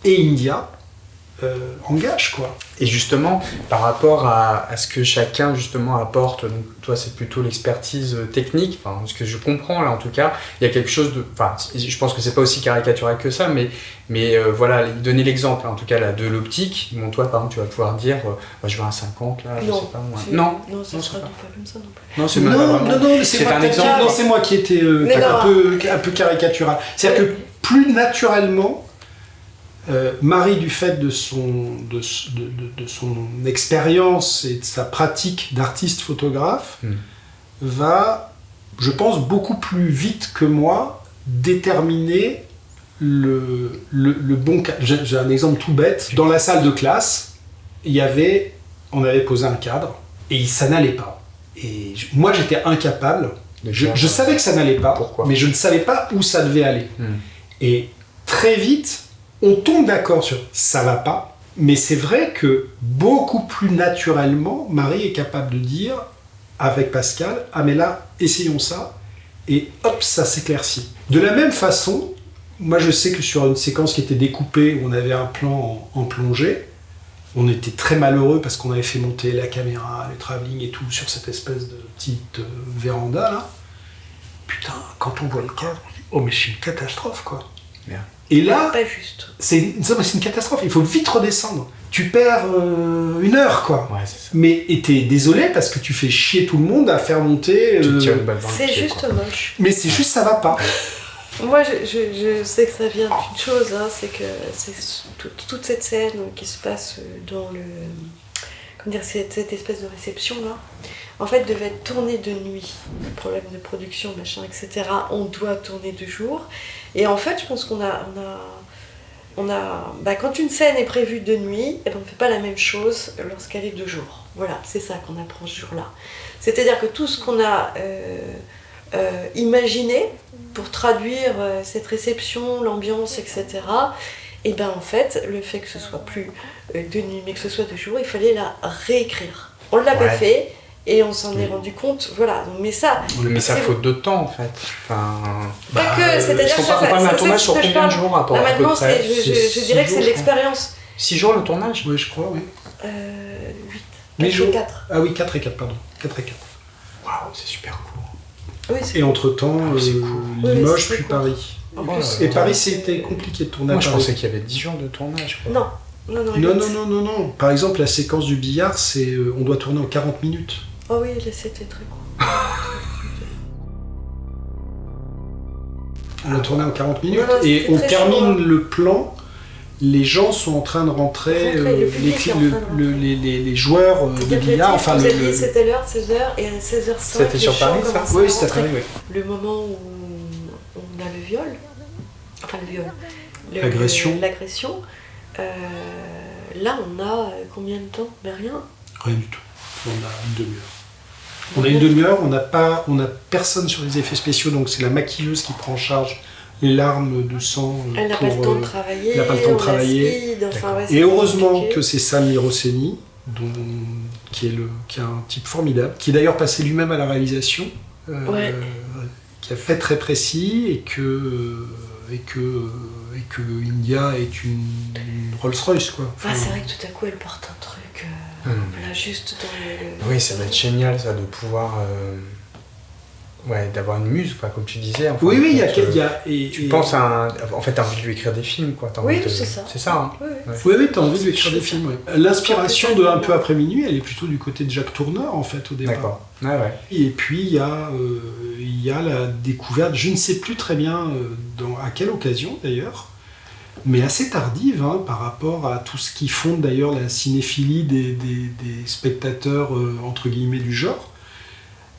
et India engagent, quoi. Et justement, par rapport à ce que chacun justement apporte, donc toi c'est plutôt l'expertise technique, enfin ce que je comprends là en tout cas, il y a quelque chose de, enfin je pense que c'est pas aussi caricatural que ça, mais voilà, donner l'exemple en tout cas là de l'optique. Bon, toi par exemple tu vas pouvoir dire, je veux un 50 là, je sais pas moi. Non, ça sera pas comme ça non plus. Non, c'est un exemple. Non, c'est moi qui étais un peu caricatural. C'est-à-dire que plus naturellement, Marie, du fait de son expérience et de sa pratique d'artiste photographe, va, je pense, beaucoup plus vite que moi déterminer le bon cadre. J'ai un exemple tout bête. Dans la salle de classe, on avait posé un cadre et ça n'allait pas. Et moi, j'étais incapable. Je savais que ça n'allait pas, mais je ne savais pas où ça devait aller. Et très vite, on tombe d'accord sur ça va pas, mais c'est vrai que beaucoup plus naturellement, Marie est capable de dire avec Pascal, mais là, essayons ça, et hop, ça s'éclaircit. De la même façon, moi je sais que sur une séquence qui était découpée, où on avait un plan en plongée, on était très malheureux parce qu'on avait fait monter la caméra, le travelling et tout sur cette espèce de petite véranda là. Putain, quand on voit le cadre, on dit oh mais c'est une catastrophe quoi. Merde. Et là, pas juste. C'est une catastrophe, il faut vite redescendre. Tu perds 1 heure, quoi. Ouais, c'est ça. Mais t'es désolé parce que tu fais chier tout le monde à faire monter... C'est juste moche. Mais c'est juste, ça va pas. Moi, je sais que ça vient d'une chose, c'est que c'est toute cette scène qui se passe dans cette espèce de réception-là, en fait, devait être tournée de nuit. Le problème de production, machin, etc. On doit tourner de jour. Et en fait, je pense qu'on a quand une scène est prévue de nuit, on ne fait pas la même chose lorsqu'elle est de jour. Voilà, c'est ça qu'on apprend ce jour-là. C'est-à-dire que tout ce qu'on a imaginé pour traduire cette réception, l'ambiance, etc., et en fait, le fait que ce soit plus de nuit, mais que ce soit de jour, il fallait la réécrire. On l'avait fait. Et on s'en est rendu compte, voilà. Mais ça faute de temps en fait. Enfin, pas que, c'est-à-dire que on parle d'un tournage sur combien de jours à peu près? Maintenant, je dirais que c'est l'expérience. 6 jours le tournage? Oui, je crois, oui. 8 jours. 4. Ah oui, 4 et 4, pardon. 4 et 4. Waouh, c'est super cool. Oui, c'est Et entre-temps, cool. Limoges, Oui, puis c'est cool. Paris. plus, Et Paris, c'était compliqué de tourner Moi, à je Paris. pensais qu'il y avait 10 jours de tournage. Quoi. Non. Non. Par exemple, la séquence du billard, c'est on doit tourner en 40 minutes. Oh oui, c'était très cool. On a tourné en 40 minutes Non, et c'était on très termine chaud, hein. le plan. Les gens sont en train de rentrer, Le public est en train de rentrer. les joueurs de billard, enfin vous avez dit c'était l'heure, 16h, et à 16h05, C'était sur Paris, ça ? Oui, c'était à Paris, oui. Le moment où on a le viol, enfin le viol, L'agression. L'agression, là on a combien de temps ? Mais rien. Rien du tout. On a une demi-heure. On a une demi-heure, on n'a personne sur les effets spéciaux, donc c'est la maquilleuse qui prend en charge les larmes de sang. Elle n'a pas le temps de travailler. Elle n'a pas le temps de travailler. Et heureusement que c'est Sami Rosseni, qui est un type formidable, qui est d'ailleurs passé lui-même à la réalisation, qui a fait très précis et que India est une Rolls-Royce, quoi. Enfin, c'est vrai que tout à coup elle porte un truc là juste dans le... Oui, ça va être génial ça de pouvoir d'avoir une muse, comme tu disais. Enfin, oui, il y a tu penses à en fait, t'as envie de lui écrire des films, quoi. Oui, c'est ça. C'est ça, hein. Oui, t'as envie de lui écrire des films, ouais. L'inspiration de Un peu après minuit, elle est plutôt du côté de Jacques Tourneur, en fait, au départ. D'accord. Ouais. Et puis, il y a la découverte, je ne sais plus très bien à quelle occasion, d'ailleurs, mais assez tardive, par rapport à tout ce qui fonde, d'ailleurs, la cinéphilie des spectateurs, entre guillemets, du genre,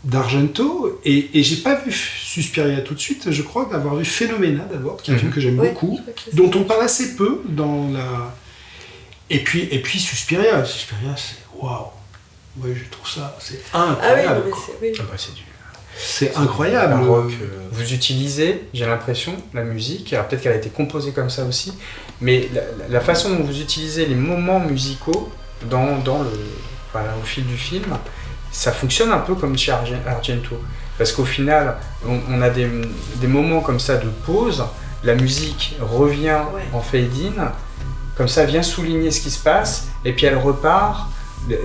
d'Argento, et j'ai pas vu Suspiria tout de suite, je crois d'avoir vu Phénoména d'abord, qui est un film que j'aime beaucoup, dont on parle assez peu dans la... Et puis Suspiria, c'est waouh. Ouais, je trouve ça, c'est incroyable. C'est incroyable. Baroque, vous utilisez, j'ai l'impression, la musique, alors peut-être qu'elle a été composée comme ça aussi, mais la façon dont vous utilisez les moments musicaux au fil du film, ça fonctionne un peu comme chez Argento. Parce qu'au final, on a des moments comme ça de pause, la musique revient en fade-in, comme ça vient souligner ce qui se passe, et puis elle repart.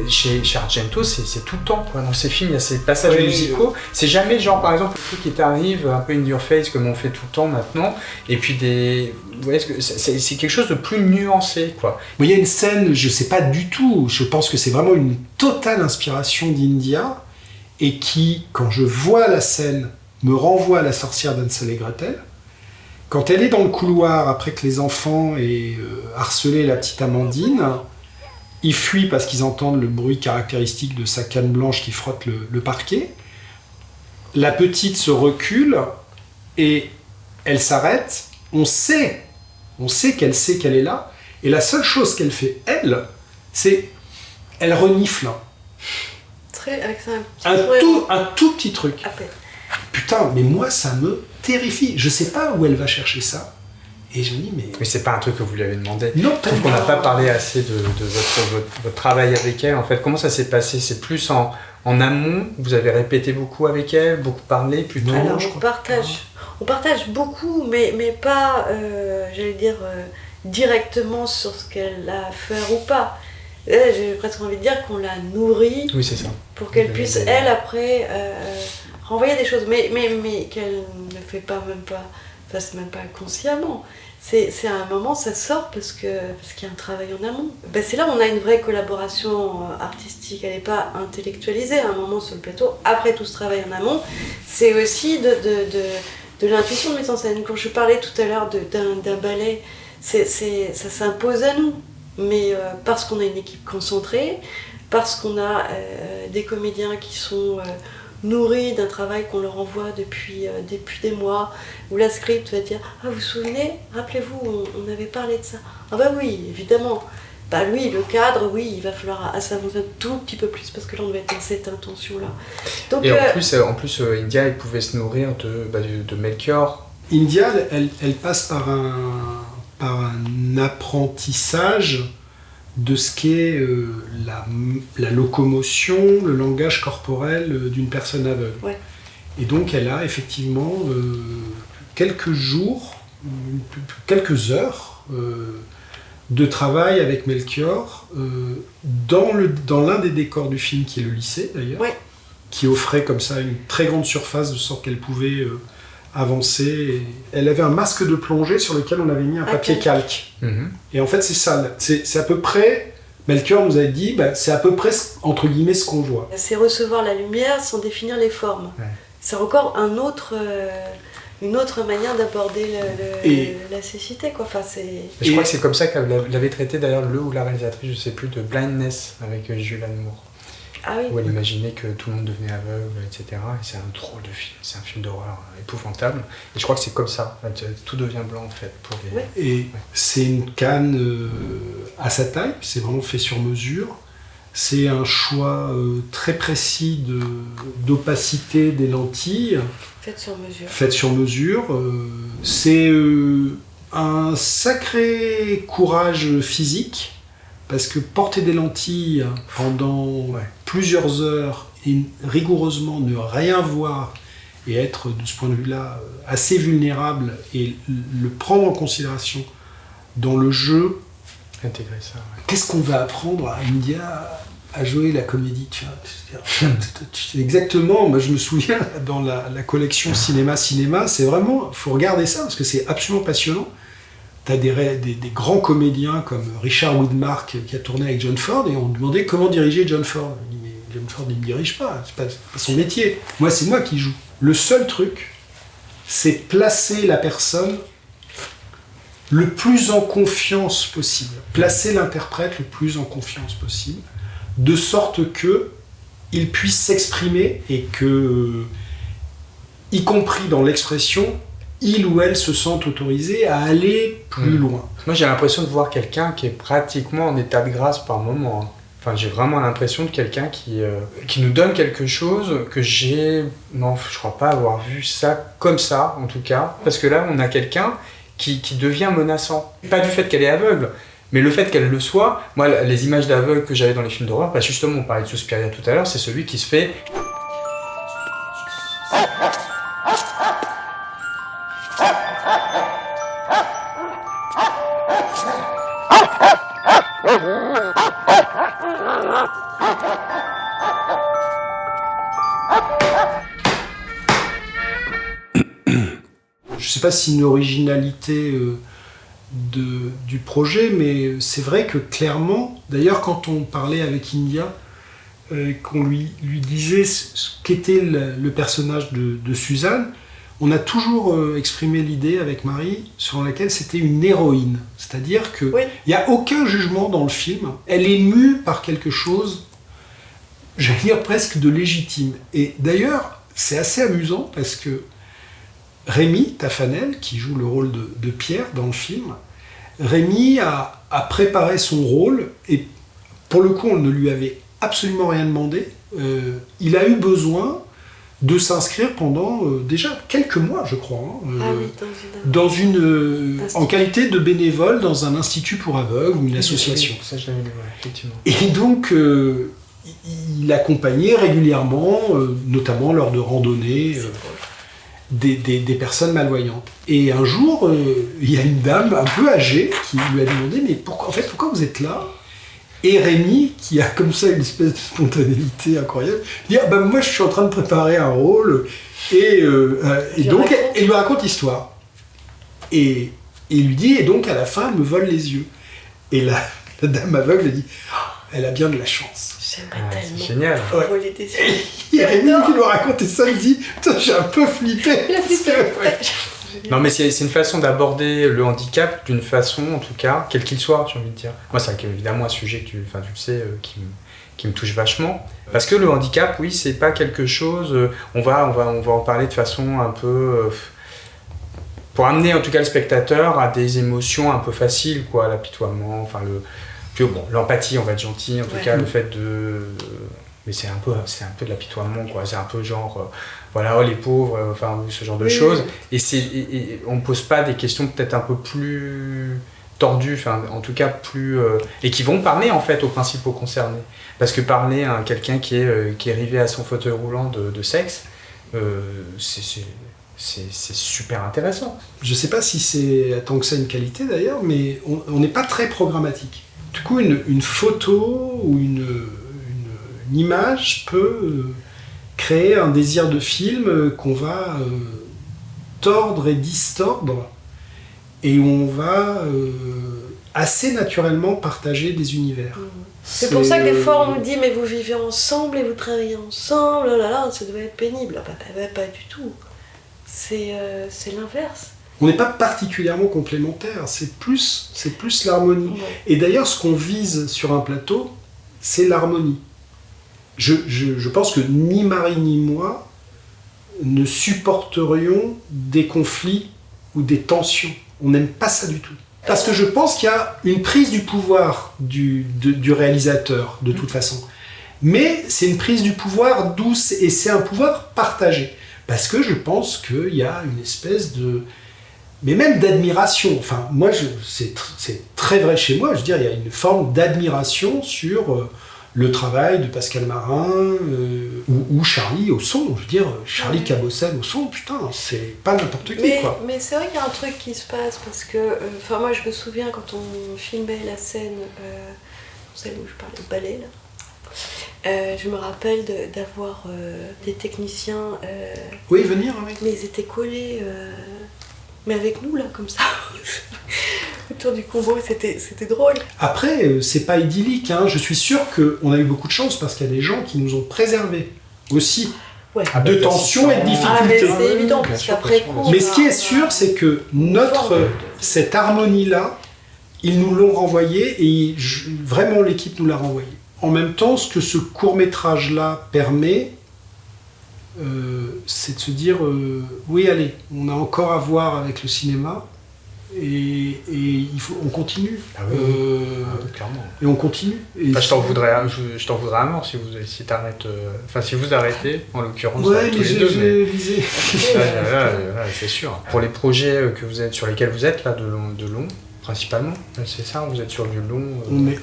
Chez Argento, c'est tout le temps, quoi. Dans ces films, il y a ces passages musicaux. C'est jamais genre, par exemple, le truc qui t'arrive un peu in your face, comme on fait tout le temps maintenant, et puis vous voyez, c'est quelque chose de plus nuancé, quoi. Il y a une scène, je sais pas du tout, je pense que c'est vraiment une totale inspiration d'India, et qui, quand je vois la scène, me renvoie à La sorcière d'Hansel et Gretel. Quand elle est dans le couloir, après que les enfants aient harcelé la petite Amandine, ils fuient parce qu'ils entendent le bruit caractéristique de sa canne blanche qui frotte le parquet. La petite se recule et elle s'arrête. On sait qu'elle sait qu'elle est là. Et la seule chose qu'elle fait, c'est elle renifle. Avec Un tout petit truc. Putain, mais moi, ça me terrifie. Je sais pas où elle va chercher ça. Et je me dis, mais c'est pas un truc que vous lui avez demandé. Non, je trouve qu'on n'a pas parlé assez de votre travail avec elle. En fait, comment ça s'est passé ? C'est plus en amont, vous avez répété beaucoup avec elle, beaucoup parlé plutôt. Alors, on partage beaucoup, mais pas, j'allais dire, directement sur ce qu'elle a à faire ou pas. J'ai presque envie de dire qu'on la nourrit pour qu'elle puisse, elle, après, renvoyer des choses, mais qu'elle ne fait pas, fasse même pas consciemment. C'est à un moment, ça sort parce qu'il y a un travail en amont. C'est là où on a une vraie collaboration artistique. Elle n'est pas intellectualisée à un moment sur le plateau. Après tout ce travail en amont, c'est aussi de l'intuition de mise en scène. Quand je parlais tout à l'heure d'un ballet, ça s'impose à nous. Mais parce qu'on a une équipe concentrée, parce qu'on a des comédiens qui sont... nourris d'un travail qu'on leur envoie depuis des mois, où la script va dire « Ah, vous vous souvenez ? Rappelez-vous, on avait parlé de ça. » Ah bah oui, évidemment. Bah lui, le cadre, oui, il va falloir s'avancer un tout petit peu plus, parce que là, on va être dans cette intention-là. Donc, et en plus, India, elle pouvait se nourrir de Melchior. India, elle passe par un apprentissage de ce qu'est la locomotion, le langage corporel d'une personne aveugle. Ouais. Et donc elle a effectivement quelques jours, quelques heures de travail avec Melchior dans l'un des décors du film, qui est le lycée d'ailleurs, qui offrait comme ça une très grande surface de sorte qu'elle pouvait avancer. Et elle avait un masque de plongée sur lequel on avait mis un papier calque. Et en fait c'est ça, c'est à peu près, Melchior nous avait dit, c'est à peu près entre guillemets ce qu'on voit. C'est recevoir la lumière sans définir les formes. C'est encore une autre manière d'aborder la cécité, quoi. Enfin, je crois que c'est comme ça qu'elle l'avait traité d'ailleurs le ou la réalisatrice, je sais plus, de Blindness avec Julianne Moore. Ah oui. Où elle imaginait que tout le monde devenait aveugle, etc. Et c'est un drôle de film, c'est un film d'horreur épouvantable. Et je crois que c'est comme ça, tout devient blanc en fait. Et c'est une canne à sa taille, c'est vraiment fait sur mesure. C'est un choix très précis d'opacité des lentilles. Faites sur mesure. C'est un sacré courage physique, parce que porter des lentilles pendant plusieurs heures et rigoureusement ne rien voir et être de ce point de vue-là assez vulnérable et le prendre en considération dans le jeu. Intégrer ça. Qu'est-ce qu'on va apprendre à India à jouer la comédie, tu vois. Exactement, moi je me souviens dans la collection cinéma, c'est vraiment, faut regarder ça parce que c'est absolument passionnant. T'as des grands comédiens comme Richard Widmark qui a tourné avec John Ford et on demandait comment diriger John Ford. Il dit, mais John Ford il ne dirige pas, c'est pas son métier. Moi c'est moi qui joue. Le seul truc, c'est placer la personne le plus en confiance possible. Placer l'interprète le plus en confiance possible, de sorte que il puisse s'exprimer et que, y compris dans l'expression, il ou elle se sent autorisé à aller plus loin. Moi j'ai l'impression de voir quelqu'un qui est pratiquement en état de grâce par moment. Enfin, j'ai vraiment l'impression de quelqu'un qui nous donne quelque chose que non, je crois pas avoir vu ça comme ça, en tout cas. Parce que là, on a quelqu'un qui devient menaçant. Pas du fait qu'elle est aveugle, mais le fait qu'elle le soit. Moi, les images d'aveugles que j'avais dans les films d'horreur, justement, on parlait de Suspiria tout à l'heure, c'est celui qui se fait... Je sais pas si une originalité du projet, mais c'est vrai que clairement, d'ailleurs quand on parlait avec India, qu'on lui disait ce qu'était le personnage de Suzanne, on a toujours exprimé l'idée avec Marie sur laquelle c'était une héroïne. C'est-à-dire qu'il n'y a aucun jugement dans le film. Elle est mue par quelque chose, j'allais dire presque de légitime. Et d'ailleurs, c'est assez amusant parce que Rémi Tafanel, qui joue le rôle de Pierre dans le film, Rémi a préparé son rôle et pour le coup, on ne lui avait absolument rien demandé. Il a eu besoin de s'inscrire pendant déjà quelques mois, je crois, en qualité de bénévole dans un institut pour aveugles ou une association. Ça, je l'avais lu, effectivement. Et donc, il accompagnait régulièrement, notamment lors de randonnées, des personnes malvoyantes. Et un jour, il y a une dame un peu âgée qui lui a demandé « Mais pourquoi vous êtes là ?» Et Rémi, qui a comme ça une espèce de spontanéité incroyable, dit « moi je suis en train de préparer un rôle. » Et donc, elle lui raconte l'histoire. Et il lui dit « Et donc, à la fin, elle me vole les yeux. » Et la dame aveugle dit « Elle a bien de la chance. » J'aimerais tellement. C'est génial. Voler des yeux. Et Rémi qui lui racontait ça, il dit « Putain, j'ai un peu flippé. » Non, mais c'est une façon d'aborder le handicap d'une façon, en tout cas, quel qu'il soit, j'ai envie de dire. Moi, c'est évidemment un sujet que tu le sais, qui me touche vachement. Parce que le handicap, oui, c'est pas quelque chose... On va en parler de façon un peu... pour amener, en tout cas, le spectateur à des émotions un peu faciles, quoi, l'apitoiement, enfin, l'empathie, on va être gentil, en tout cas, le fait de... Mais c'est un peu de l'apitoiement, quoi. C'est un peu genre... les pauvres, ce genre de choses. Et on ne pose pas des questions peut-être un peu plus tordues, en tout cas plus... et qui vont parler, en fait, aux principaux concernés. Parce que parler à quelqu'un qui est rivé à son fauteuil roulant de sexe, c'est super intéressant. Je sais pas si c'est tant que ça une qualité d'ailleurs, mais on n'est pas très programmatique. Du coup, une photo ou une image peut créer un désir de film qu'on va tordre et distordre, et où on va assez naturellement partager des univers. C'est pour ça que des fois on nous dit mais vous vivez ensemble et vous travaillez ensemble, oh là là, ça doit être pénible. Pas du tout. C'est l'inverse. On n'est pas particulièrement complémentaires, c'est plus l'harmonie. Et d'ailleurs, ce qu'on vise sur un plateau, c'est l'harmonie. Je pense que ni Marie ni moi ne supporterions des conflits ou des tensions. On n'aime pas ça du tout. Parce que je pense qu'il y a une prise du pouvoir du réalisateur, de toute façon. Mais c'est une prise du pouvoir douce, et c'est un pouvoir partagé. Parce que je pense qu'il y a une espèce de... mais même d'admiration. Enfin, moi, c'est très vrai chez moi. Je veux dire, il y a une forme d'admiration sur le travail de Pascal Marin ou Charlie au son. Je veux dire, Charlie Cabossel au son, putain, c'est pas n'importe qui, quoi. Mais c'est vrai qu'il y a un truc qui se passe, parce que... Enfin, moi, je me souviens quand on filmait la scène, celle où je parlais de ballet, là. Je me rappelle d'avoir des techniciens... oui, venir avec. Mais ils étaient collés... mais avec nous, là, comme ça, autour du combo, c'était drôle. Après, c'est pas idyllique, hein. Je suis sûr qu'on a eu beaucoup de chance, parce qu'il y a des gens qui nous ont préservés aussi de tensions et de difficultés. Ah, c'est évident, parce qu'après coup... Mais ce qui est sûr, c'est que cette harmonie-là, ils nous l'ont renvoyée, et vraiment l'équipe nous l'a renvoyée. En même temps, ce que ce court-métrage-là permet... c'est de se dire oui, allez, on a encore à voir avec le cinéma, et on continue. Clairement. Et on continue. Et je t'en voudrais à mort si vous arrêtez, en l'occurrence, tous les deux. C'est sûr. Pour les projets sur lesquels vous êtes là, de long, principalement, c'est ça, vous êtes sur du long.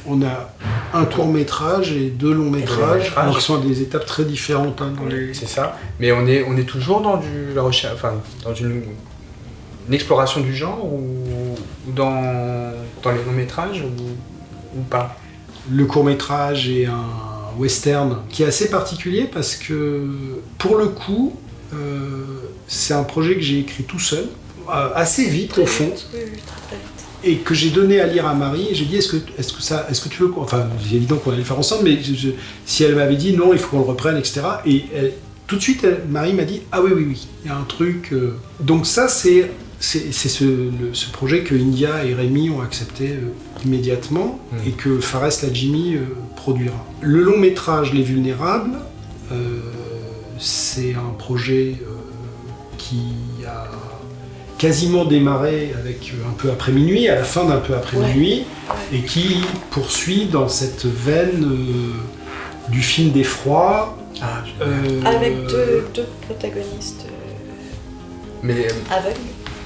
On a un court-métrage et 2 longs-métrages, qui sont à des étapes très différentes. Hein, C'est ça, mais on est toujours dans la recherche, enfin, dans une exploration du genre, ou dans les longs-métrages, ou pas. Le court-métrage est un western qui est assez particulier, parce que, pour le coup, c'est un projet que j'ai écrit tout seul, assez vite au fond. Et que j'ai donné à lire à Marie, et j'ai dit est-ce que tu veux... Enfin, c'est évident qu'on allait le faire ensemble, mais si elle m'avait dit non, il faut qu'on le reprenne, etc. Et tout de suite, Marie m'a dit ah oui, il y a un truc... Donc ça, c'est ce projet que India et Rémi ont accepté immédiatement, et que Fares Ladjimi produira. Le long métrage Les Vulnérables, c'est un projet qui a quasiment démarré avec un peu après minuit, à la fin d'un peu après minuit, et qui poursuit dans cette veine du film d'effroi. Avec deux protagonistes aveugles.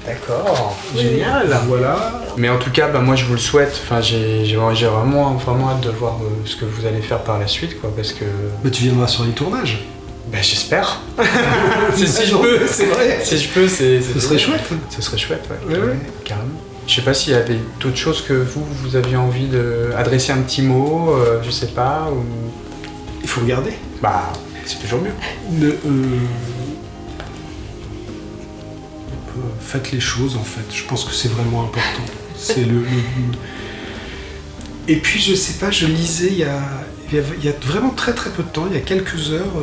D'accord, génial. Voilà. Mais en tout cas, moi je vous le souhaite. Enfin, j'ai vraiment hâte de voir ce que vous allez faire par la suite, quoi, parce que. Tu viendras sur les tournages. J'espère. Si je peux, c'est vrai. Si je peux, ce serait chouette. Ce serait chouette, ouais. Carrément. Je sais pas s'il y avait d'autres choses que vous aviez envie d'adresser un petit mot, je sais pas, ou... Il faut regarder. C'est toujours mieux. Faites les choses, en fait. Je pense que c'est vraiment important. C'est Et puis, je sais pas, je lisais il y a vraiment très très peu de temps, il y a quelques heures,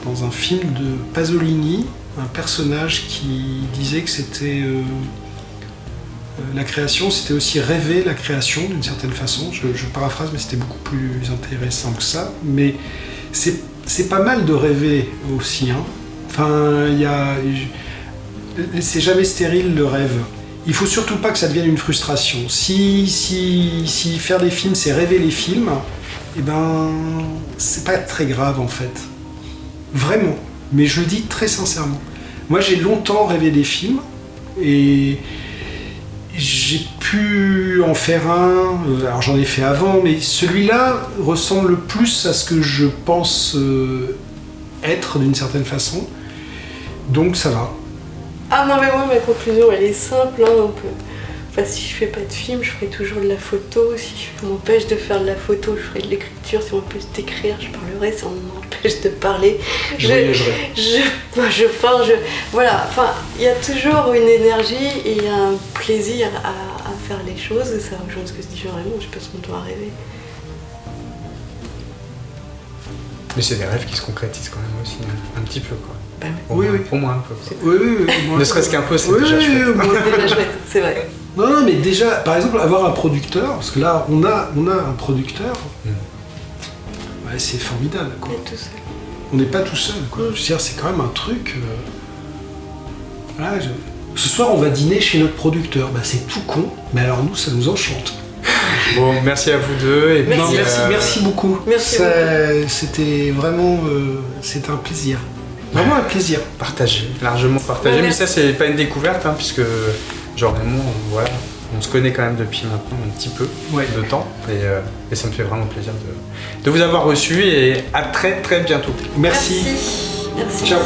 dans un film de Pasolini, un personnage qui disait que c'était la création, c'était aussi rêver la création d'une certaine façon. Je paraphrase, mais c'était beaucoup plus intéressant que ça. Mais c'est pas mal de rêver aussi, hein. Enfin, c'est jamais stérile le rêve. Il faut surtout pas que ça devienne une frustration. Si faire des films, c'est rêver les films, c'est pas très grave en fait. Vraiment. Mais je le dis très sincèrement. Moi, j'ai longtemps rêvé des films, et j'ai pu en faire un. Alors j'en ai fait avant, mais celui-là ressemble plus à ce que je pense être d'une certaine façon. Donc ça va. Ah non mais moi ma conclusion elle est simple, hein, enfin, si je fais pas de film, je ferai toujours de la photo. Si on m'empêche de faire de la photo, je ferai de l'écriture. Si on m'empêche d'écrire, je parlerai. Si on m'empêche de parler, voilà. Enfin, il y a toujours une énergie et un plaisir à faire les choses. Et ça rejoint ce que dit Raymond. Je pense qu'on doit rêver. Mais c'est des rêves qui se concrétisent quand même aussi, un petit peu quoi. Bah, oui. Au moins un peu. Oui. Ne serait-ce qu'un peu, c'est déjà chouette. C'est déjà chouette, c'est vrai. Non, mais déjà, par exemple, avoir un producteur, parce que là, on a un producteur, ouais, c'est formidable, quoi. On est tout seul. On n'est pas tout seul, quoi. Je veux dire, c'est quand même un truc... Voilà, ce soir, on va dîner chez notre producteur. Bah, c'est tout con, mais alors nous, ça nous enchante. Bon, merci à vous deux. Et puis, merci beaucoup. C'était vraiment... c'était un plaisir. Vraiment un plaisir. Partagé, largement partagé. Mais ça, c'est pas une découverte, hein, puisque... Genre vraiment, voilà, on se connaît quand même depuis maintenant un petit peu de temps et ça me fait vraiment plaisir de vous avoir reçu et à très très bientôt. Merci. Merci. Ciao.